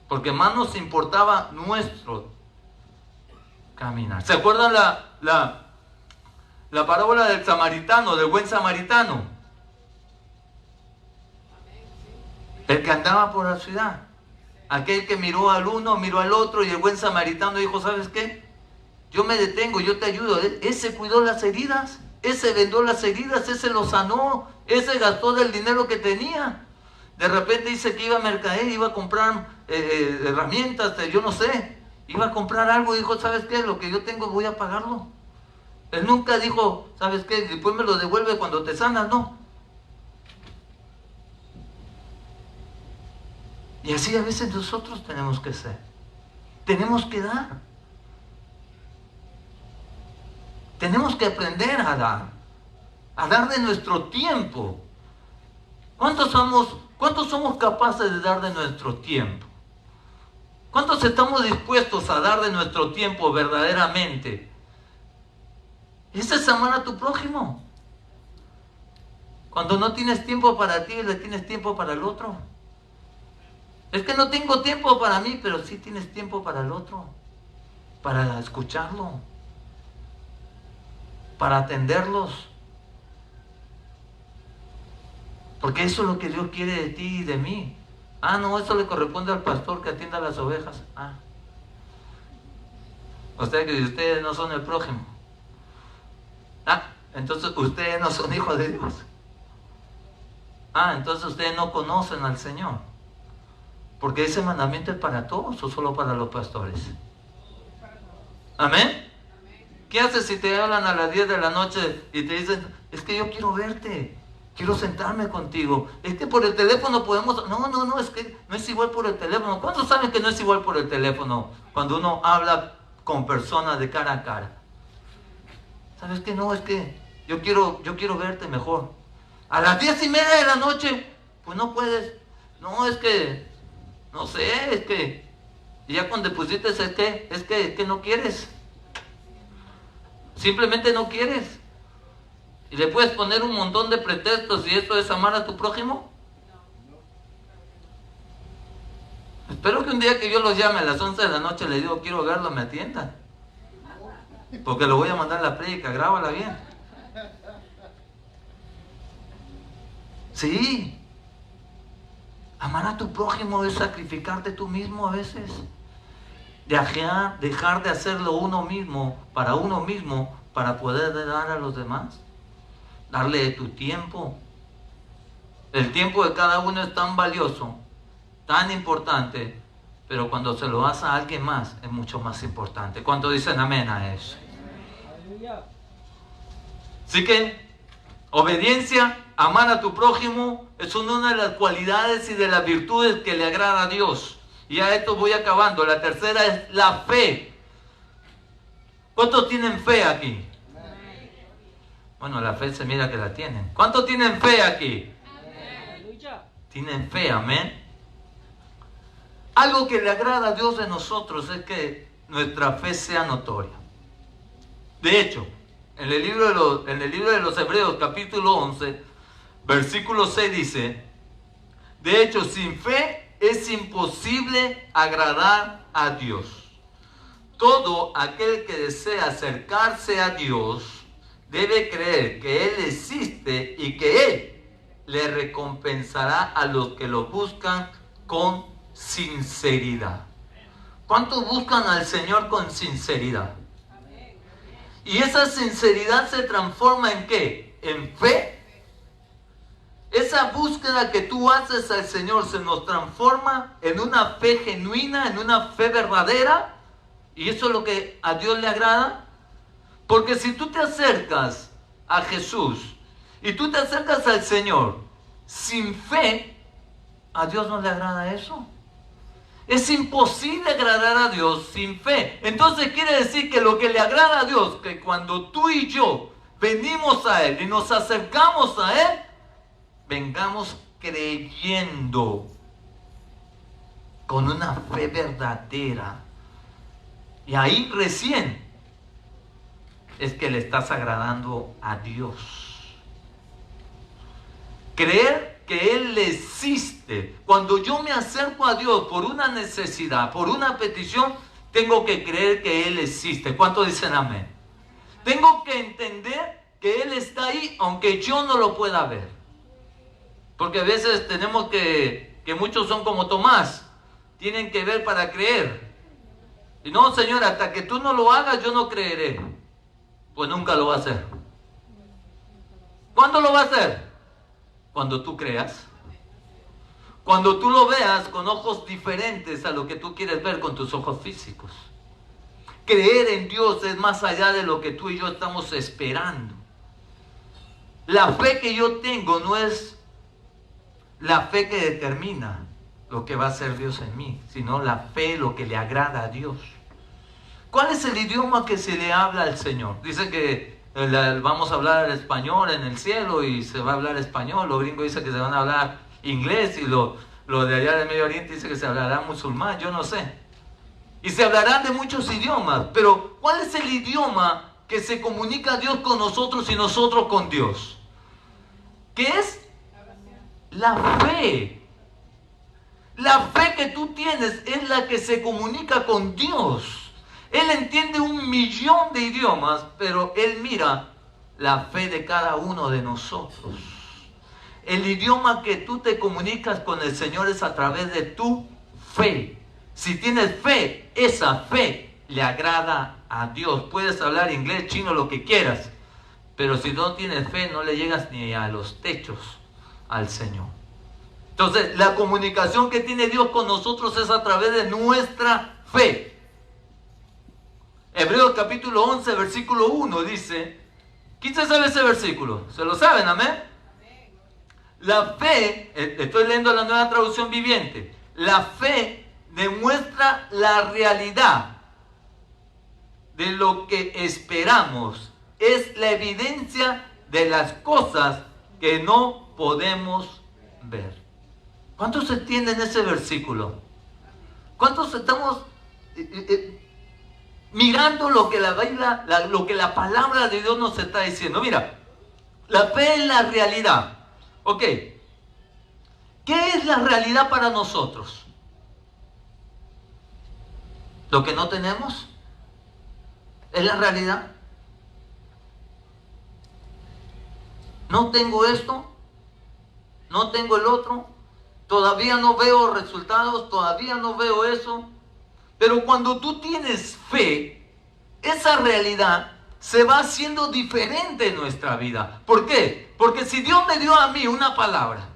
Porque más nos importaba nuestro caminar. ¿Se acuerdan la parábola del samaritano, del buen samaritano? El que andaba por la ciudad. Aquel que miró al uno, miró al otro, y el buen samaritano dijo, ¿sabes qué? Yo me detengo, yo te ayudo. Ese cuidó las heridas, ese vendó las heridas, ese lo sanó, ese gastó del dinero que tenía. De repente dice que iba a mercader, iba a comprar herramientas, yo no sé. Iba a comprar algo y dijo, ¿sabes qué? Lo que yo tengo voy a pagarlo. Él nunca dijo, ¿sabes qué? Después me lo devuelve cuando te sanas, no. Y así a veces nosotros tenemos que ser. Tenemos que dar. Tenemos que aprender a dar. A dar de nuestro tiempo. ¿Cuántos somos capaces de dar de nuestro tiempo? ¿Cuántos estamos dispuestos a dar de nuestro tiempo verdaderamente? ¿Esa es amar a tu prójimo? Cuando no tienes tiempo para ti, le tienes tiempo para el otro. Es que no tengo tiempo para mí, pero sí tienes tiempo para el otro. Para escucharlo. Para atenderlos. Porque eso es lo que Dios quiere de ti y de mí. Ah, no, eso le corresponde al pastor que atienda las ovejas. Ah. O sea que ustedes no son el prójimo. Ah, entonces ustedes no son hijos de Dios. Ah, entonces ustedes no conocen al Señor. Porque ese mandamiento es para todos o solo para los pastores. ¿Amén? ¿Qué haces si te hablan a las 10 de la noche y te dicen, es que yo quiero verte, quiero sentarme contigo? Es que por el teléfono podemos... No, es que no es igual por el teléfono. ¿Cuántos saben que no es igual por el teléfono? Cuando uno habla con personas de cara a cara. ¿Sabes qué? No, es que yo quiero verte mejor. A las 10:30 de la noche, pues no puedes. No, es que, no sé, es que, y ya cuando pusiste es que no quieres. Simplemente no quieres. Y le puedes poner un montón de pretextos, y esto es amar a tu prójimo. Espero que un día que yo los llame a las 11 de la noche, le digo, quiero verlo, me atiendan. Porque lo voy a mandar a la prédica, grábala bien. Sí. Amar a tu prójimo es sacrificarte tú mismo a veces. Dejar de hacerlo uno mismo para poder dar a los demás. Darle tu tiempo. El tiempo de cada uno es tan valioso, tan importante, pero cuando se lo das a alguien más es mucho más importante. ¿Cuántos dicen amén a eso? Así que obediencia, amar a tu prójimo es una de las cualidades y de las virtudes que le agrada a Dios. Y a esto voy acabando. La tercera es la fe. ¿Cuántos tienen fe aquí? Bueno, la fe se mira que la tienen. ¿Cuántos tienen fe aquí? Tienen fe, amén. Algo que le agrada a Dios de nosotros es que nuestra fe sea notoria. De hecho, en el libro de los Hebreos, capítulo 11, versículo 6 dice: de hecho, sin fe es imposible agradar a Dios. Todo aquel que desea acercarse a Dios debe creer que Él existe y que Él le recompensará a los que lo buscan con sinceridad. ¿Cuántos buscan al Señor con sinceridad? Y esa sinceridad se transforma ¿en qué? En fe. Esa búsqueda que tú haces al Señor se nos transforma en una fe genuina, en una fe verdadera. Y eso es lo que a Dios le agrada. Porque si tú te acercas a Jesús y tú te acercas al Señor sin fe, a Dios no le agrada eso. Es imposible agradar a Dios sin fe. Entonces quiere decir que lo que le agrada a Dios, que cuando tú y yo venimos a Él y nos acercamos a Él, vengamos creyendo con una fe verdadera. Y ahí recién es que le estás agradando a Dios. Creer que Él existe. Cuando yo me acerco a Dios por una necesidad, por una petición, tengo que creer que Él existe. ¿Cuántos dicen amén? Tengo que entender que Él está ahí, aunque yo no lo pueda ver. Porque a veces tenemos que muchos son como Tomás, tienen que ver para creer. Y no, Señor, hasta que tú no lo hagas, yo no creeré. Pues nunca lo va a hacer. ¿Cuándo lo va a hacer? Cuando tú creas. Cuando tú lo veas con ojos diferentes a lo que tú quieres ver con tus ojos físicos. Creer en Dios es más allá de lo que tú y yo estamos esperando. La fe que yo tengo no es la fe que determina lo que va a hacer Dios en mí, sino la fe, lo que le agrada a Dios. ¿Cuál es el idioma que se le habla al Señor? Dice que vamos a hablar español en el cielo y se va a hablar español. Los gringos dicen que se van a hablar inglés y lo de allá del Medio Oriente dice que se hablará musulmán, yo no sé. Y se hablarán de muchos idiomas, pero ¿cuál es el idioma que se comunica Dios con nosotros y nosotros con Dios? ¿Qué es? La fe. La fe que tú tienes es la que se comunica con Dios. Él entiende 1.000.000 de idiomas, pero Él mira la fe de cada uno de nosotros. El idioma que tú te comunicas con el Señor es a través de tu fe. Si tienes fe, esa fe le agrada a Dios. Puedes hablar inglés, chino, lo que quieras, pero si no tienes fe, no le llegas ni a los techos al Señor. Entonces, la comunicación que tiene Dios con nosotros es a través de nuestra fe. Hebreos capítulo 11, versículo 1 dice, ¿quién se sabe ese versículo? ¿Se lo saben? Amén. La fe, estoy leyendo la Nueva Traducción Viviente, la fe demuestra la realidad de lo que esperamos. Es la evidencia de las cosas que no podemos ver. ¿Cuántos entienden ese versículo? ¿Cuántos estamos mirando lo que lo que la palabra de Dios nos está diciendo? Mira, la fe es la realidad. Ok, ¿qué es la realidad para nosotros? ¿Lo que no tenemos? ¿Es la realidad? No tengo esto, no tengo el otro, todavía no veo resultados, todavía no veo eso. Pero cuando tú tienes fe, esa realidad se va haciendo diferente en nuestra vida. ¿Por qué? Porque si Dios me dio a mí una palabra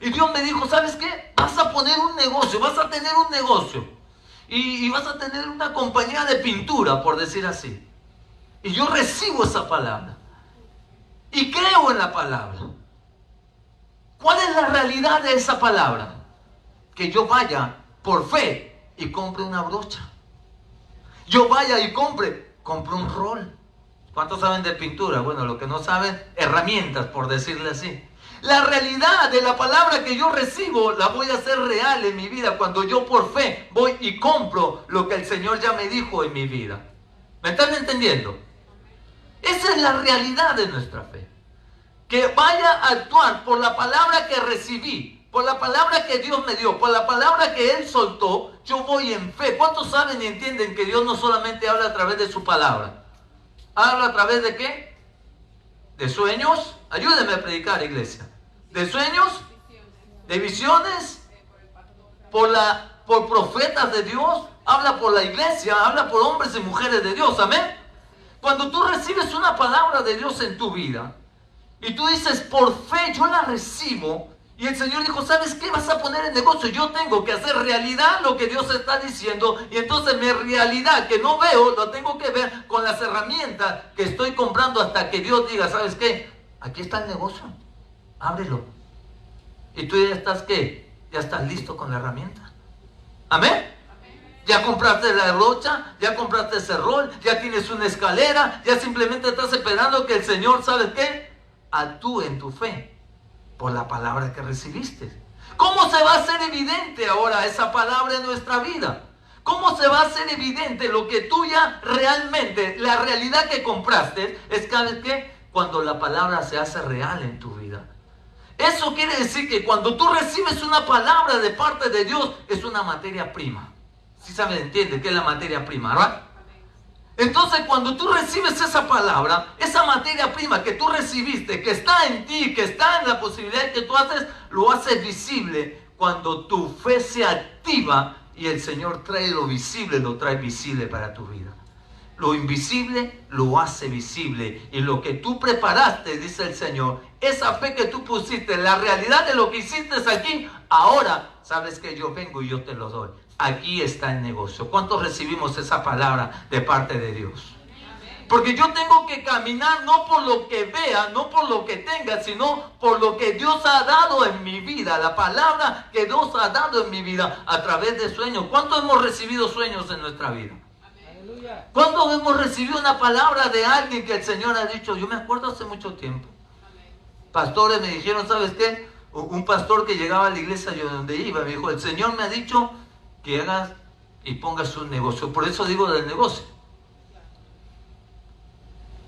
y Dios me dijo, ¿sabes qué? Vas a poner un negocio, vas a tener un negocio y vas a tener una compañía de pintura, por decir así. Y yo recibo esa palabra y creo en la palabra. ¿Cuál es la realidad de esa palabra? Que yo vaya por fe y compre una brocha. Yo vaya y compre un rol. ¿Cuántos saben de pintura? Bueno, lo que no saben, herramientas, por decirle así. La realidad de la palabra que yo recibo la voy a hacer real en mi vida cuando yo por fe voy y compro lo que el Señor ya me dijo en mi vida. ¿Me están entendiendo? Esa es la realidad de nuestra fe. Que vaya a actuar por la palabra que recibí, por la palabra que Dios me dio, por la palabra que Él soltó, yo voy en fe. ¿Cuántos saben y entienden que Dios no solamente habla a través de su palabra? ¿Habla a través de qué? ¿De sueños? Ayúdenme a predicar, iglesia. ¿De sueños? ¿De visiones? ¿Por profetas de Dios? Habla por la iglesia, habla por hombres y mujeres de Dios, amén. Cuando tú recibes una palabra de Dios en tu vida y tú dices, por fe yo la recibo, y el Señor dijo, ¿sabes qué? Vas a poner en negocio. Yo tengo que hacer realidad lo que Dios está diciendo, y entonces mi realidad que no veo, lo tengo que ver con las herramientas que estoy comprando hasta que Dios diga, ¿sabes qué? Aquí está el negocio, ábrelo. Y tú ya estás, ¿qué? Ya estás listo con la herramienta. ¿Amén? Ya compraste la brocha, ya compraste ese rol, ya tienes una escalera, ya simplemente estás esperando que el Señor, ¿sabes qué? Actúe en tu fe por la palabra que recibiste. ¿Cómo se va a hacer evidente ahora esa palabra en nuestra vida? ¿Cómo se va a hacer evidente lo que tú ya realmente, la realidad que compraste, es que cuando la palabra se hace real en tu vida? Eso quiere decir que cuando tú recibes una palabra de parte de Dios, es una materia prima. ¿Sí saben, entiende qué es la materia prima, verdad? Entonces, cuando tú recibes esa palabra, esa materia prima que tú recibiste, que está en ti, que está en la posibilidad que tú haces, lo haces visible cuando tu fe se activa y el Señor trae lo visible, lo trae visible para tu vida. Lo invisible lo hace visible, y lo que tú preparaste, dice el Señor, esa fe que tú pusiste, la realidad de lo que hiciste aquí, ahora sabes que yo vengo y yo te lo doy. Aquí está el negocio. ¿Cuántos recibimos esa palabra de parte de Dios? Porque yo tengo que caminar no por lo que vea, no por lo que tenga, sino por lo que Dios ha dado en mi vida. La palabra que Dios ha dado en mi vida a través de sueños. ¿Cuántos hemos recibido sueños en nuestra vida? ¿Cuántos hemos recibido una palabra de alguien que el Señor ha dicho? Yo me acuerdo hace mucho tiempo. Pastores me dijeron, ¿sabes qué? Un pastor que llegaba a la iglesia yo donde iba, me dijo, el Señor me ha dicho que hagas y pongas un negocio. Por eso digo del negocio.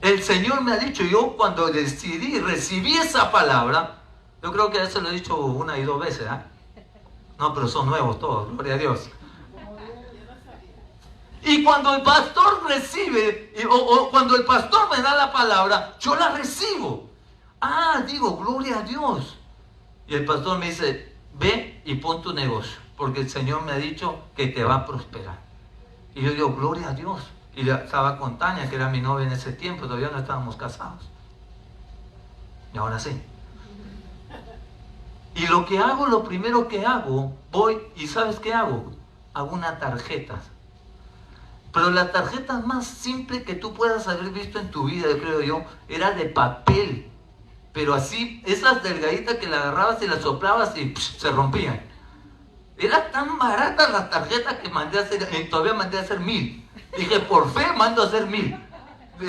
El Señor me ha dicho, yo cuando recibí esa palabra, yo creo que ya se lo he dicho una y dos veces, ¿eh? No, pero son nuevos todos, gloria a Dios. Y cuando el pastor recibe, o cuando el pastor me da la palabra, yo la recibo. Ah, digo, gloria a Dios. Y el pastor me dice, ve y pon tu negocio, porque el Señor me ha dicho que te va a prosperar. Y yo digo, gloria a Dios. Y estaba con Tania, que era mi novia en ese tiempo, todavía no estábamos casados. Y ahora sí. Y lo que hago, lo primero que hago, voy y ¿sabes qué hago? Hago una tarjeta. Pero la tarjeta más simple que tú puedas haber visto en tu vida, creo yo, era de papel. Pero así, esas delgaditas que la agarrabas y las soplabas y se rompían. Era tan barata la tarjeta que mandé a hacer, todavía mandé a hacer 1000. Dije, por fe mando a hacer 1000.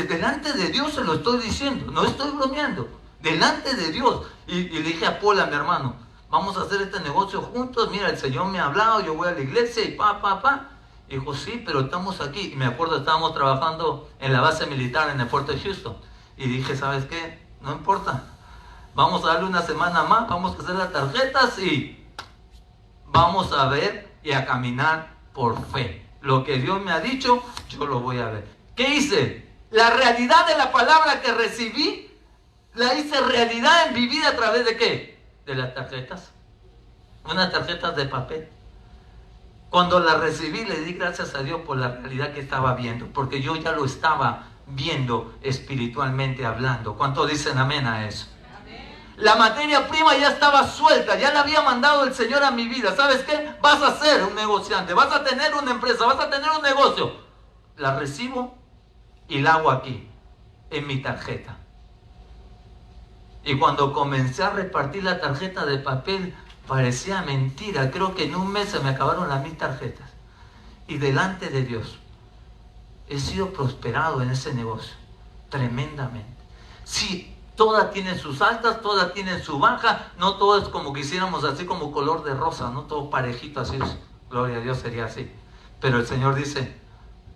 Delante de Dios se lo estoy diciendo, no estoy bromeando. Delante de Dios. Y le dije a Paul, a mi hermano, vamos a hacer este negocio juntos. Mira, el Señor me ha hablado, yo voy a la iglesia y Y dijo, sí, pero estamos aquí. Y me acuerdo, estábamos trabajando en la base militar en el puerto de Houston. Y dije, ¿sabes qué? No importa. Vamos a darle una semana más, vamos a hacer las tarjetas y vamos a ver y a caminar por fe. Lo que Dios me ha dicho, yo lo voy a ver. ¿Qué hice? La realidad de la palabra que recibí, la hice realidad en mi vida a través de ¿qué? De las tarjetas. Unas tarjetas de papel. Cuando la recibí, le di gracias a Dios por la realidad que estaba viendo, porque yo ya lo estaba viendo espiritualmente hablando. ¿Cuántos dicen amén a eso? La materia prima ya estaba suelta, ya la había mandado el Señor a mi vida. ¿Sabes qué? Vas a ser un negociante, vas a tener una empresa, vas a tener un negocio. La recibo y la hago aquí, en mi tarjeta. Y cuando comencé a repartir la tarjeta de papel, parecía mentira. Creo que en un mes se me acabaron las 1000 tarjetas. Y delante de Dios, he sido prosperado en ese negocio, tremendamente. Sí, todas tienen sus altas, todas tienen su baja, no todo es como quisiéramos, así como color de rosa, no todo parejito así, gloria a Dios sería así. Pero el Señor dice,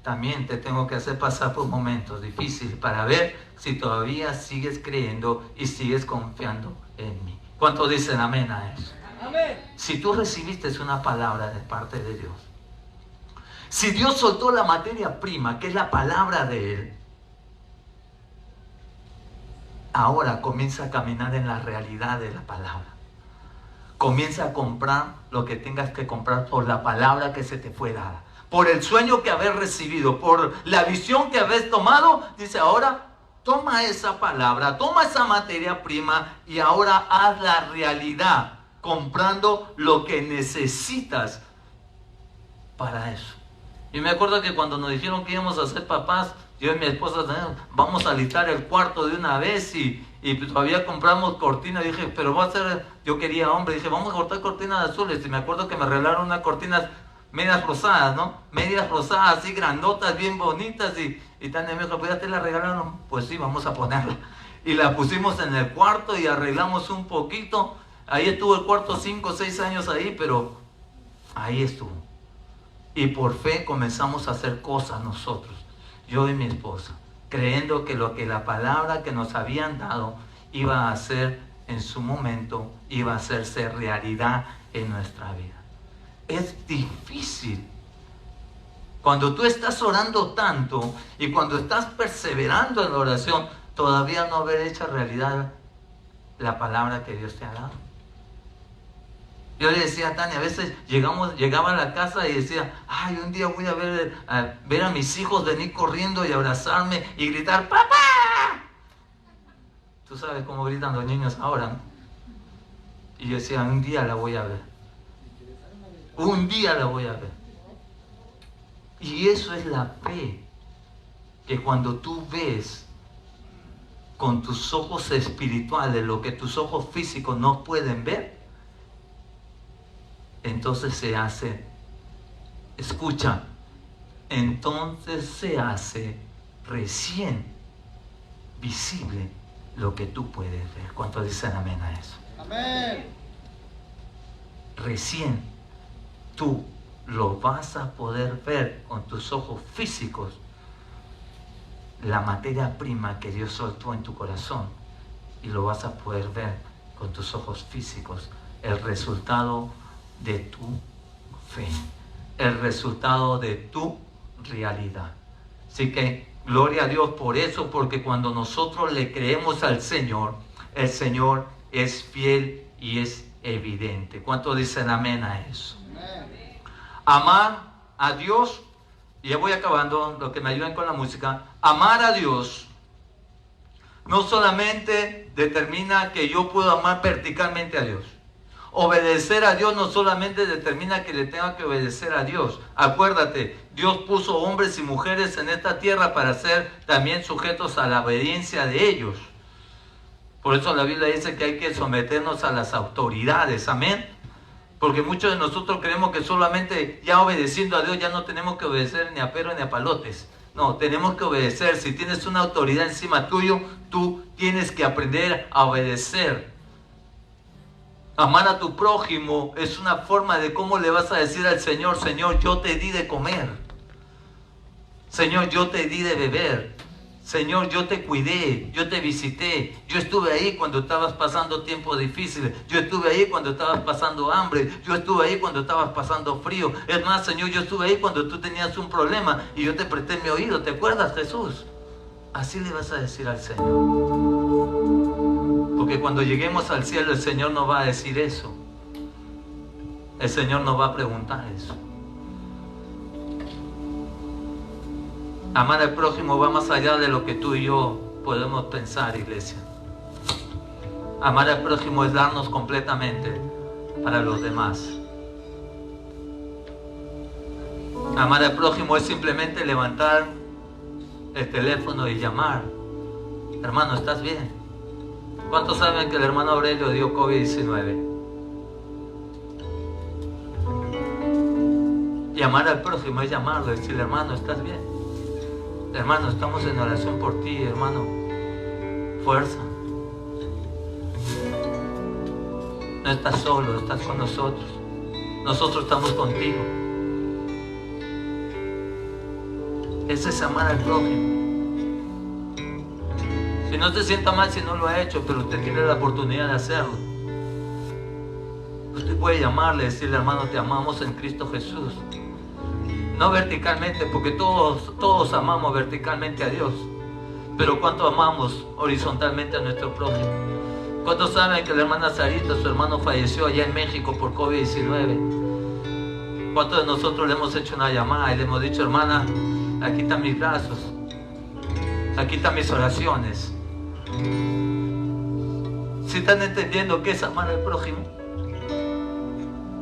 también te tengo que hacer pasar por momentos difíciles para ver si todavía sigues creyendo y sigues confiando en mí. ¿Cuántos dicen amén a eso? Amén. Si tú recibiste una palabra de parte de Dios, si Dios soltó la materia prima, que es la palabra de Él, ahora comienza a caminar en la realidad de la palabra. Comienza a comprar lo que tengas que comprar por la palabra que se te fue dada, por el sueño que habéis recibido, por la visión que habéis tomado. Dice, ahora toma esa palabra, toma esa materia prima y ahora haz la realidad, comprando lo que necesitas para eso. Y me acuerdo que cuando nos dijeron que íbamos a ser papás, yo y mi esposa, vamos a alistar el cuarto de una vez y todavía compramos cortinas. Dije, pero va a ser, yo quería hombre, dije, vamos a cortar cortinas azules. Y me acuerdo que me regalaron unas cortinas medias rosadas, ¿no? Medias rosadas, así grandotas, bien bonitas. Y Tania me dijo, pues ya te la regalaron. Pues sí, vamos a ponerla. Y la pusimos en el cuarto y arreglamos un poquito. Ahí estuvo el cuarto 5 o 6 años ahí, pero ahí estuvo. Y por fe comenzamos a hacer cosas nosotros, yo y mi esposa, creyendo que lo que la palabra que nos habían dado iba a ser en su momento, iba a hacerse realidad en nuestra vida. Es difícil. Cuando tú estás orando tanto y cuando estás perseverando en la oración, todavía no haber hecho realidad la palabra que Dios te ha dado. Yo le decía a Tania, a veces llegaba a la casa y decía, ay, un día voy a ver a mis hijos venir corriendo y abrazarme y gritar, ¡papá! Tú sabes cómo gritan los niños ahora, ¿no? Y yo decía, un día la voy a ver. Un día la voy a ver. Y eso es la fe, que cuando tú ves con tus ojos espirituales lo que tus ojos físicos no pueden ver, entonces se hace, escucha, entonces se hace recién visible lo que tú puedes ver. ¿Cuántos dicen amén a eso? Amén. Recién tú lo vas a poder ver con tus ojos físicos, la materia prima que Dios soltó en tu corazón, y lo vas a poder ver con tus ojos físicos, el resultado de tu fe, el resultado de tu realidad. Así que gloria a Dios por eso, porque cuando nosotros le creemos al Señor, el Señor es fiel y es evidente. ¿Cuántos dicen amén a eso? Amén. Amar a Dios, y ya voy acabando, lo que me ayuden con la música. Amar a Dios no solamente determina que yo puedo amar verticalmente a Dios. Obedecer a Dios no solamente determina que le tenga que obedecer a Dios. Acuérdate, Dios puso hombres y mujeres en esta tierra para ser también sujetos a la obediencia de ellos. Por eso la Biblia dice que hay que someternos a las autoridades, amén. Porque muchos de nosotros creemos que solamente ya obedeciendo a Dios ya no tenemos que obedecer ni a perros ni a palotes. No, tenemos que obedecer. Si tienes una autoridad encima tuyo, tú tienes que aprender a obedecer. Amar a tu prójimo es una forma de cómo le vas a decir al Señor: Señor, yo te di de comer. Señor, yo te di de beber. Señor, yo te cuidé, yo te visité. Yo estuve ahí cuando estabas pasando tiempos difíciles. Yo estuve ahí cuando estabas pasando hambre. Yo estuve ahí cuando estabas pasando frío. Es más, Señor, yo estuve ahí cuando tú tenías un problema y yo te presté mi oído. ¿Te acuerdas, Jesús? Así le vas a decir al Señor. Porque cuando lleguemos al cielo, el Señor no va a decir eso. El Señor nos va a preguntar eso. Amar al prójimo va más allá de lo que tú y yo podemos pensar, iglesia. Amar al prójimo es darnos completamente para los demás. Amar al prójimo es simplemente levantar el teléfono y llamar: hermano, ¿estás bien? ¿Cuántos saben que el hermano Aurelio dio COVID-19? Y amar al prójimo es llamarlo y decirle: hermano, ¿estás bien? Hermano, estamos en oración por ti, hermano. Fuerza. No estás solo, estás con nosotros. Nosotros estamos contigo. Ese es amar al prójimo. Si no se sienta mal si no lo ha hecho, pero usted tiene la oportunidad de hacerlo. Usted puede llamarle y decirle: hermano, te amamos en Cristo Jesús. No verticalmente, porque todos amamos verticalmente a Dios. Pero ¿cuánto amamos horizontalmente a nuestro prójimo? ¿Cuántos saben que la hermana Sarita, su hermano, falleció allá en México por COVID-19? ¿Cuántos de nosotros le hemos hecho una llamada y le hemos dicho: hermana, aquí están mis brazos, aquí están mis oraciones? ¿Sí están entendiendo qué es amar al prójimo?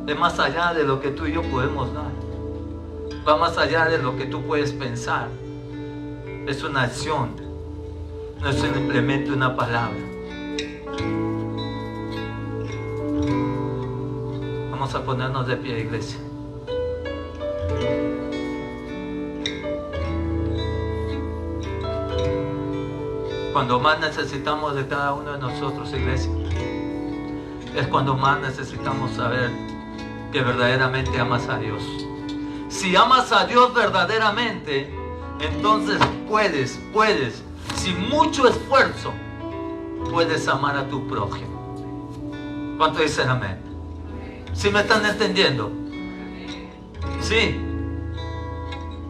Es más allá de lo que tú y yo podemos dar. Va más allá de lo que tú puedes pensar. Es una acción, no es simplemente una palabra. Vamos a ponernos de pie, iglesia. Cuando más necesitamos de cada uno de nosotros, iglesia, es cuando más necesitamos saber que verdaderamente amas a Dios. Si amas a Dios verdaderamente, entonces puedes, sin mucho esfuerzo, puedes amar a tu prójimo. ¿Cuánto dicen amén? ¿Sí me están entendiendo? Sí.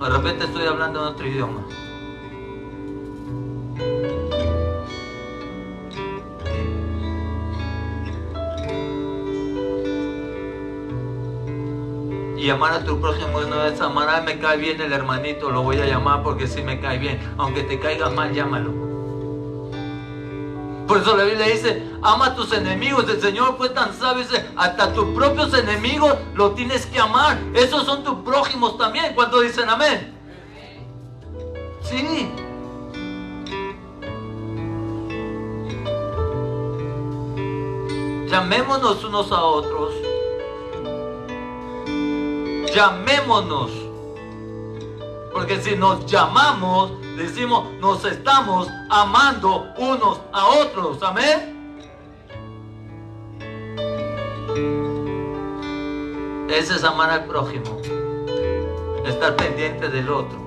De repente estoy hablando en otro idioma. Y amar a tu prójimo no es amar: ah, me cae bien el hermanito, lo voy a llamar porque sí me cae bien. Aunque te caiga mal, llámalo. Por eso la Biblia dice: ama a tus enemigos. El Señor fue tan sabio, dice: hasta tus propios enemigos lo tienes que amar. Esos son tus prójimos también. ¿Cuántos dicen amén? Sí. Llamémonos unos a otros. Llamémonos. Porque si nos llamamos, decimos, nos estamos amando unos a otros. Amén. Ese es amar al prójimo. Estar pendiente del otro.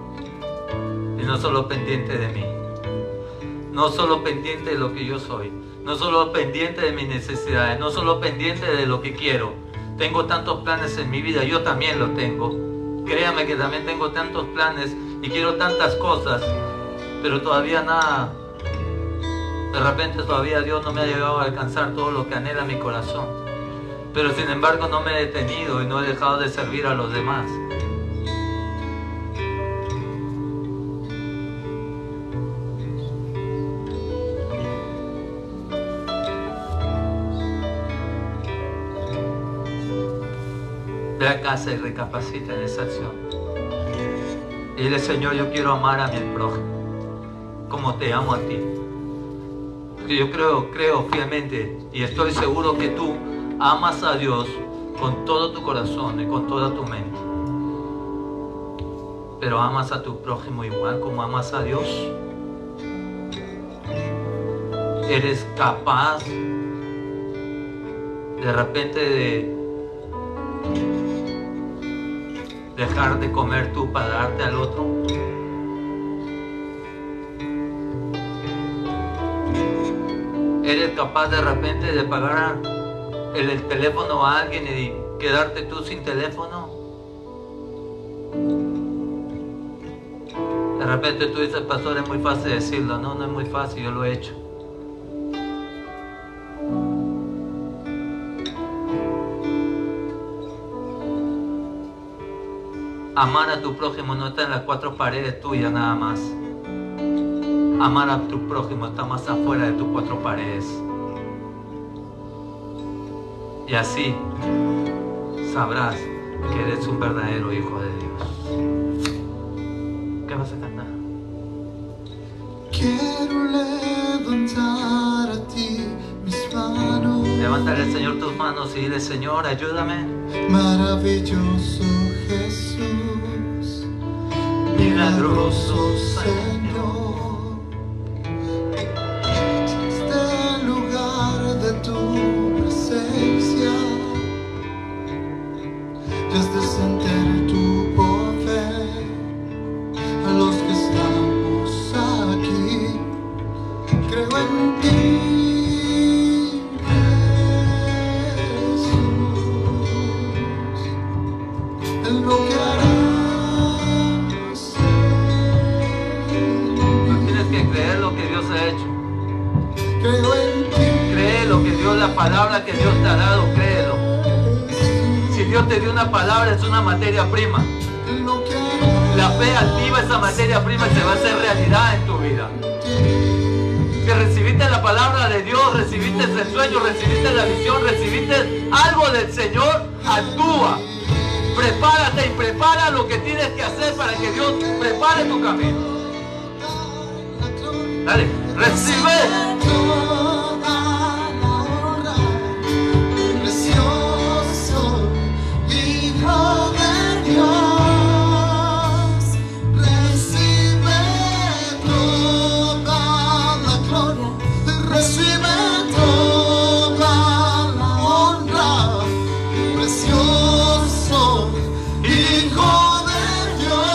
Y no solo pendiente de mí. No solo pendiente de lo que yo soy. No solo pendiente de mis necesidades. No solo pendiente de lo que quiero. Tengo tantos planes en mi vida, yo también lo tengo. Créame que también tengo tantos planes y quiero tantas cosas, pero todavía nada. De repente todavía Dios no me ha llegado a alcanzar todo lo que anhela mi corazón. Pero sin embargo no me he detenido y no he dejado de servir a los demás. Ve a casa y recapacita en esa acción. Y dile: Señor, yo quiero amar a mi prójimo como te amo a ti. Porque yo creo fielmente y estoy seguro que tú amas a Dios con todo tu corazón y con toda tu mente, pero amas a tu prójimo igual como amas a Dios, eres capaz de repente de dejar de comer tú para darte al otro. Eres capaz de repente de pagar el teléfono a alguien y quedarte tú sin teléfono. De repente tú dices, pastor, es muy fácil decirlo. No, no es muy fácil, yo lo he hecho. Amar a tu prójimo no está en las cuatro paredes tuyas nada más. Amar a tu prójimo está más afuera de tus cuatro paredes. Y así sabrás que eres un verdadero hijo de Dios. ¿Qué vas a cantar? Quiero levantar a ti mis manos. Levántale al Señor tus manos y dile, Señor, ayúdame. Maravilloso Jesús, milagroso Señor. Este lugar de tu presencia ya es de sentir tu poder. A los que estamos aquí, creo en ti, Jesús, en lo que harás. No tienes que creer lo que Dios ha hecho. Creo en ti, Cree lo que Dios, la palabra que Dios te ha dado, créelo. Si Dios te dio una palabra, es una materia prima. en lo que harás. La fe activa esa materia prima y se va a hacer realidad en tu vida. Que recibiste la palabra de Dios, recibiste el sueño, recibiste la visión, recibiste algo del Señor, actúa. Prepárate y prepara lo que tienes que hacer para que Dios prepare tu camino. Dale, recibe. Toda la honra, precioso Hijo de Dios, recibe toda la gloria, recibe toda la honra, precioso Hijo de Dios.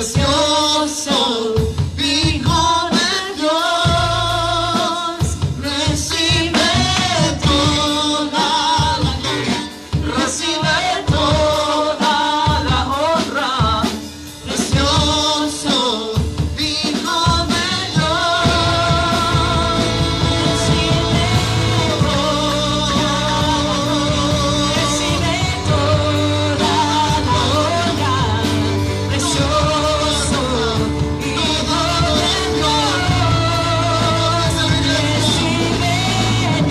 precioso Hijo de Dios, recibe toda la gloria, recibe toda la honra, precioso Hijo de Dios, recibe toda la gloria, precioso Hijo de Dios, recibe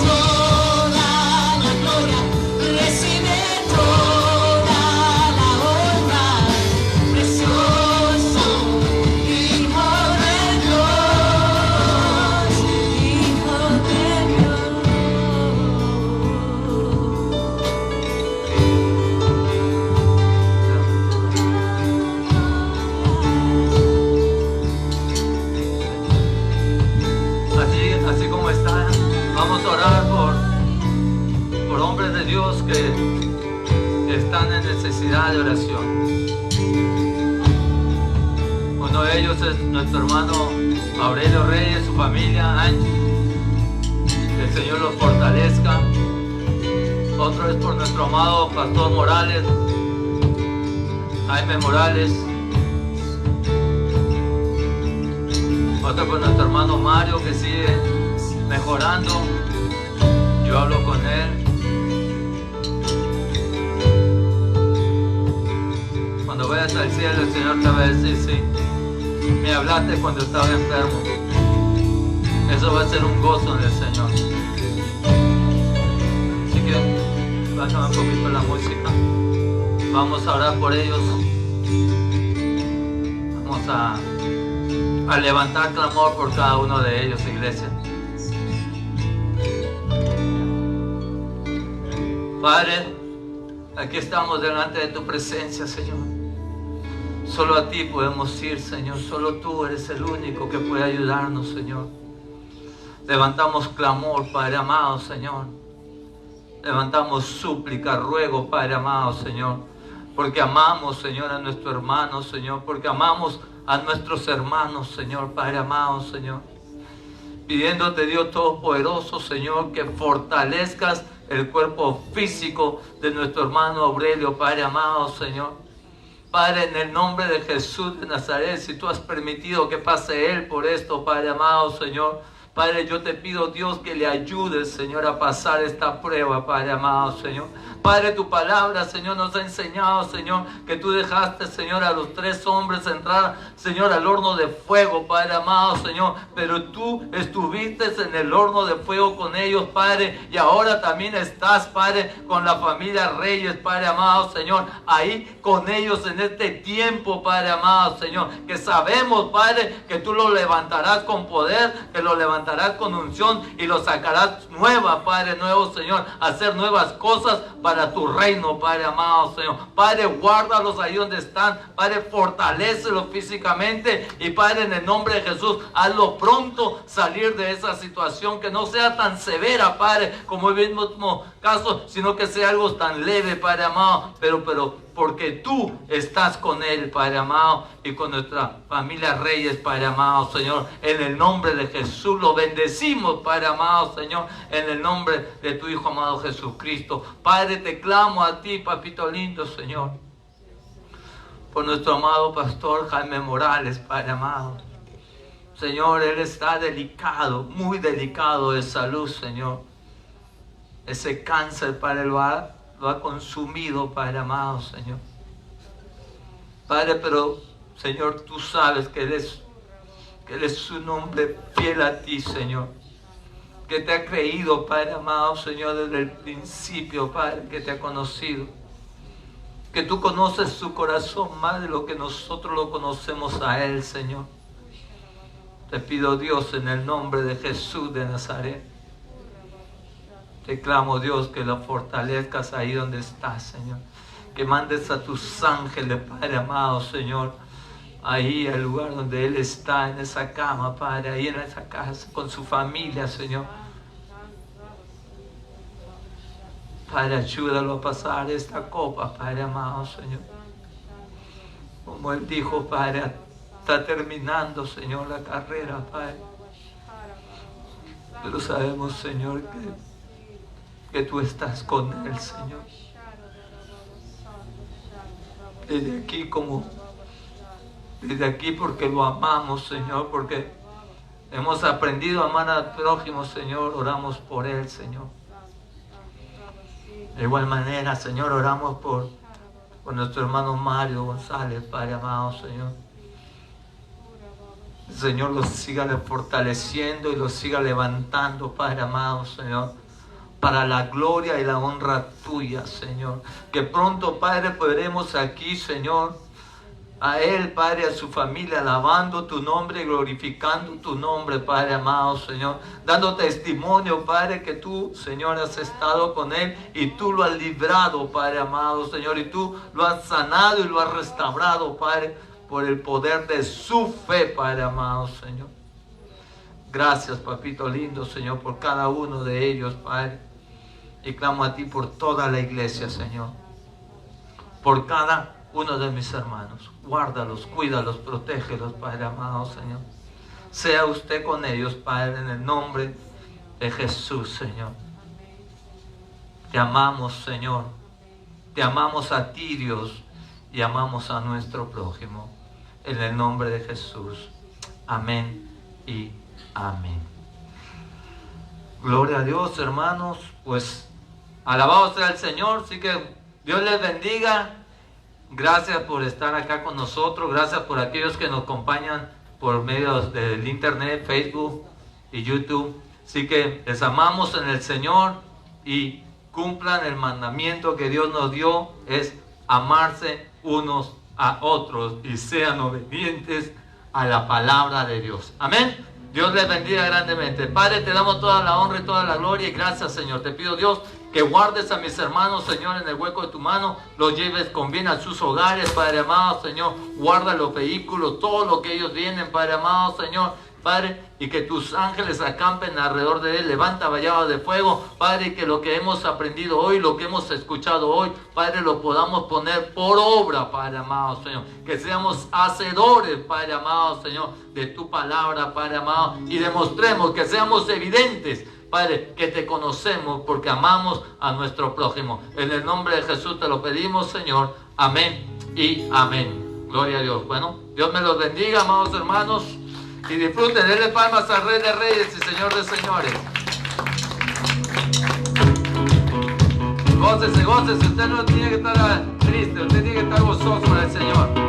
toda la gloria, recibe toda la honra, precioso Hijo de Dios, Hijo de Así como está, vamos a orar por hombres de Dios que están en necesidad de oración. Uno de ellos es nuestro hermano Aurelio Reyes, su familia, Angie. Que el Señor los fortalezca. Otro es por nuestro amado Pastor Morales, Jaime Morales. Otro por nuestro hermano Mario, que sigue mejorando. Yo hablo con él. Cuando vayas al cielo, el Señor te va a decir, sí, me hablaste cuando estaba enfermo. Eso va a ser un gozo en el Señor. Así que bájame un poquito la música. Vamos a orar por ellos. Vamos a levantar clamor por cada uno de ellos, iglesia. Padre, aquí estamos delante de tu presencia, Señor. Solo a ti podemos ir, Señor. Solo tú eres el único que puede ayudarnos, Señor. Levantamos clamor, Padre amado, Señor. Levantamos súplica, ruego, Padre amado, Señor. Porque amamos, Señor, a nuestro hermano, Señor. Porque amamos a nuestros hermanos, Señor, Padre amado, Señor. Pidiéndote, Dios Todopoderoso, Señor, que fortalezcas el cuerpo físico de nuestro hermano Aurelio, Padre amado, Señor. Padre, en el nombre de Jesús de Nazaret, si tú has permitido que pase él por esto, Padre amado, Señor. Padre, yo te pido, Dios, que le ayudes, Señor, a pasar esta prueba, Padre amado, Señor. Padre, tu palabra, Señor, nos ha enseñado, Señor, que tú dejaste, Señor, a los 3 hombres entrar, Señor, al horno de fuego, Padre amado, Señor. Pero tú estuviste en el horno de fuego con ellos, Padre, y ahora también estás, Padre, con la familia Reyes, Padre amado, Señor, ahí con ellos en este tiempo, Padre amado, Señor, que sabemos, Padre, que tú lo levantarás con poder, que lo levantarás con unción y lo sacarás nueva, Padre, nuevo, Señor, hacer nuevas cosas para tu reino, Padre amado, Señor. Padre, guárdalos ahí donde están. Padre, fortalécelos físicamente. Y Padre, en el nombre de Jesús, hazlo pronto salir de esa situación, que no sea tan severa, Padre, como el mismo caso, sino que sea algo tan leve, Padre amado, pero porque tú estás con él, Padre amado, y con nuestra familia Reyes, Padre amado, Señor. En el nombre de Jesús lo bendecimos, Padre amado, Señor, en el nombre de tu Hijo amado Jesucristo. Padre, te clamo a ti, papito lindo, Señor, por nuestro amado pastor Jaime Morales, Padre amado. Señor, él está delicado, muy delicado de salud, Señor. Ese cáncer, Padre, lo ha consumido, Padre amado, Señor. Padre, pero, Señor, tú sabes que Él es un hombre fiel a ti, Señor. Que te ha creído, Padre amado, Señor, desde el principio, Padre, que te ha conocido. Que tú conoces su corazón más de lo que nosotros lo conocemos a Él, Señor. Te pido, Dios, en el nombre de Jesús de Nazaret. Te clamo, Dios, que lo fortalezcas ahí donde estás, Señor. Que mandes a tus ángeles, Padre amado, Señor, ahí al lugar donde Él está, en esa cama, Padre, ahí en esa casa, con su familia, Señor. Padre, ayúdalo a pasar esta copa, Padre amado, Señor. Como Él dijo, Padre, está terminando, Señor, la carrera, Padre. Pero sabemos, Señor, que Tú estás con Él, Señor. Desde aquí porque lo amamos, Señor, porque hemos aprendido a amar al prójimo, Señor, oramos por Él, Señor. De igual manera, Señor, oramos por nuestro hermano Mario González, Padre amado, Señor. El Señor los siga fortaleciendo y los siga levantando, Padre amado, Señor, para la gloria y la honra Tuya, Señor. Que pronto, Padre, podremos aquí, Señor, a Él, Padre, a su familia, alabando Tu nombre, glorificando Tu nombre, Padre amado, Señor, dando testimonio, Padre, que Tú, Señor, has estado con Él y Tú lo has librado, Padre amado, Señor, y Tú lo has sanado y lo has restaurado, Padre, por el poder de su fe, Padre amado, Señor. Gracias, Papito lindo, Señor, por cada uno de ellos, Padre, y clamo a Ti por toda la iglesia, Señor, por cada uno de mis hermanos. Guárdalos, cuídalos, protégelos, Padre amado, Señor. Sea usted con ellos, Padre, en el nombre de Jesús, Señor. Te amamos, Señor. Te amamos a Ti, Dios, y amamos a nuestro prójimo. En el nombre de Jesús. Amén y amén. Gloria a Dios, hermanos. Pues alabado sea el Señor. Así que Dios les bendiga. Gracias por estar acá con nosotros. Gracias por aquellos que nos acompañan por medio del internet, Facebook y YouTube. Así que les amamos en el Señor y cumplan el mandamiento que Dios nos dio, es amarse unos a otros y sean obedientes a la palabra de Dios. Amén. Dios les bendiga grandemente. Padre, te damos toda la honra y toda la gloria y gracias, Señor. Te pido, Dios, que guardes a mis hermanos, Señor, en el hueco de Tu mano, los lleves con bien a sus hogares, Padre amado, Señor. Guarda los vehículos, todo lo que ellos vienen, Padre amado, Señor. Padre, y que Tus ángeles acampen alrededor de él. Levanta vallados de fuego, Padre, y que lo que hemos aprendido hoy, lo que hemos escuchado hoy, Padre, lo podamos poner por obra, Padre amado, Señor. Que seamos hacedores, Padre amado, Señor, de Tu palabra, Padre amado, y demostremos que seamos evidentes, Padre, que Te conocemos porque amamos a nuestro prójimo. En el nombre de Jesús te lo pedimos, Señor. Amén y amén. Gloria a Dios. Bueno, Dios me los bendiga, amados hermanos. Y disfruten, denle palmas al Rey de Reyes y Señor de Señores. Gócese, gócese. Usted no tiene que estar triste, usted tiene que estar gozoso con el Señor.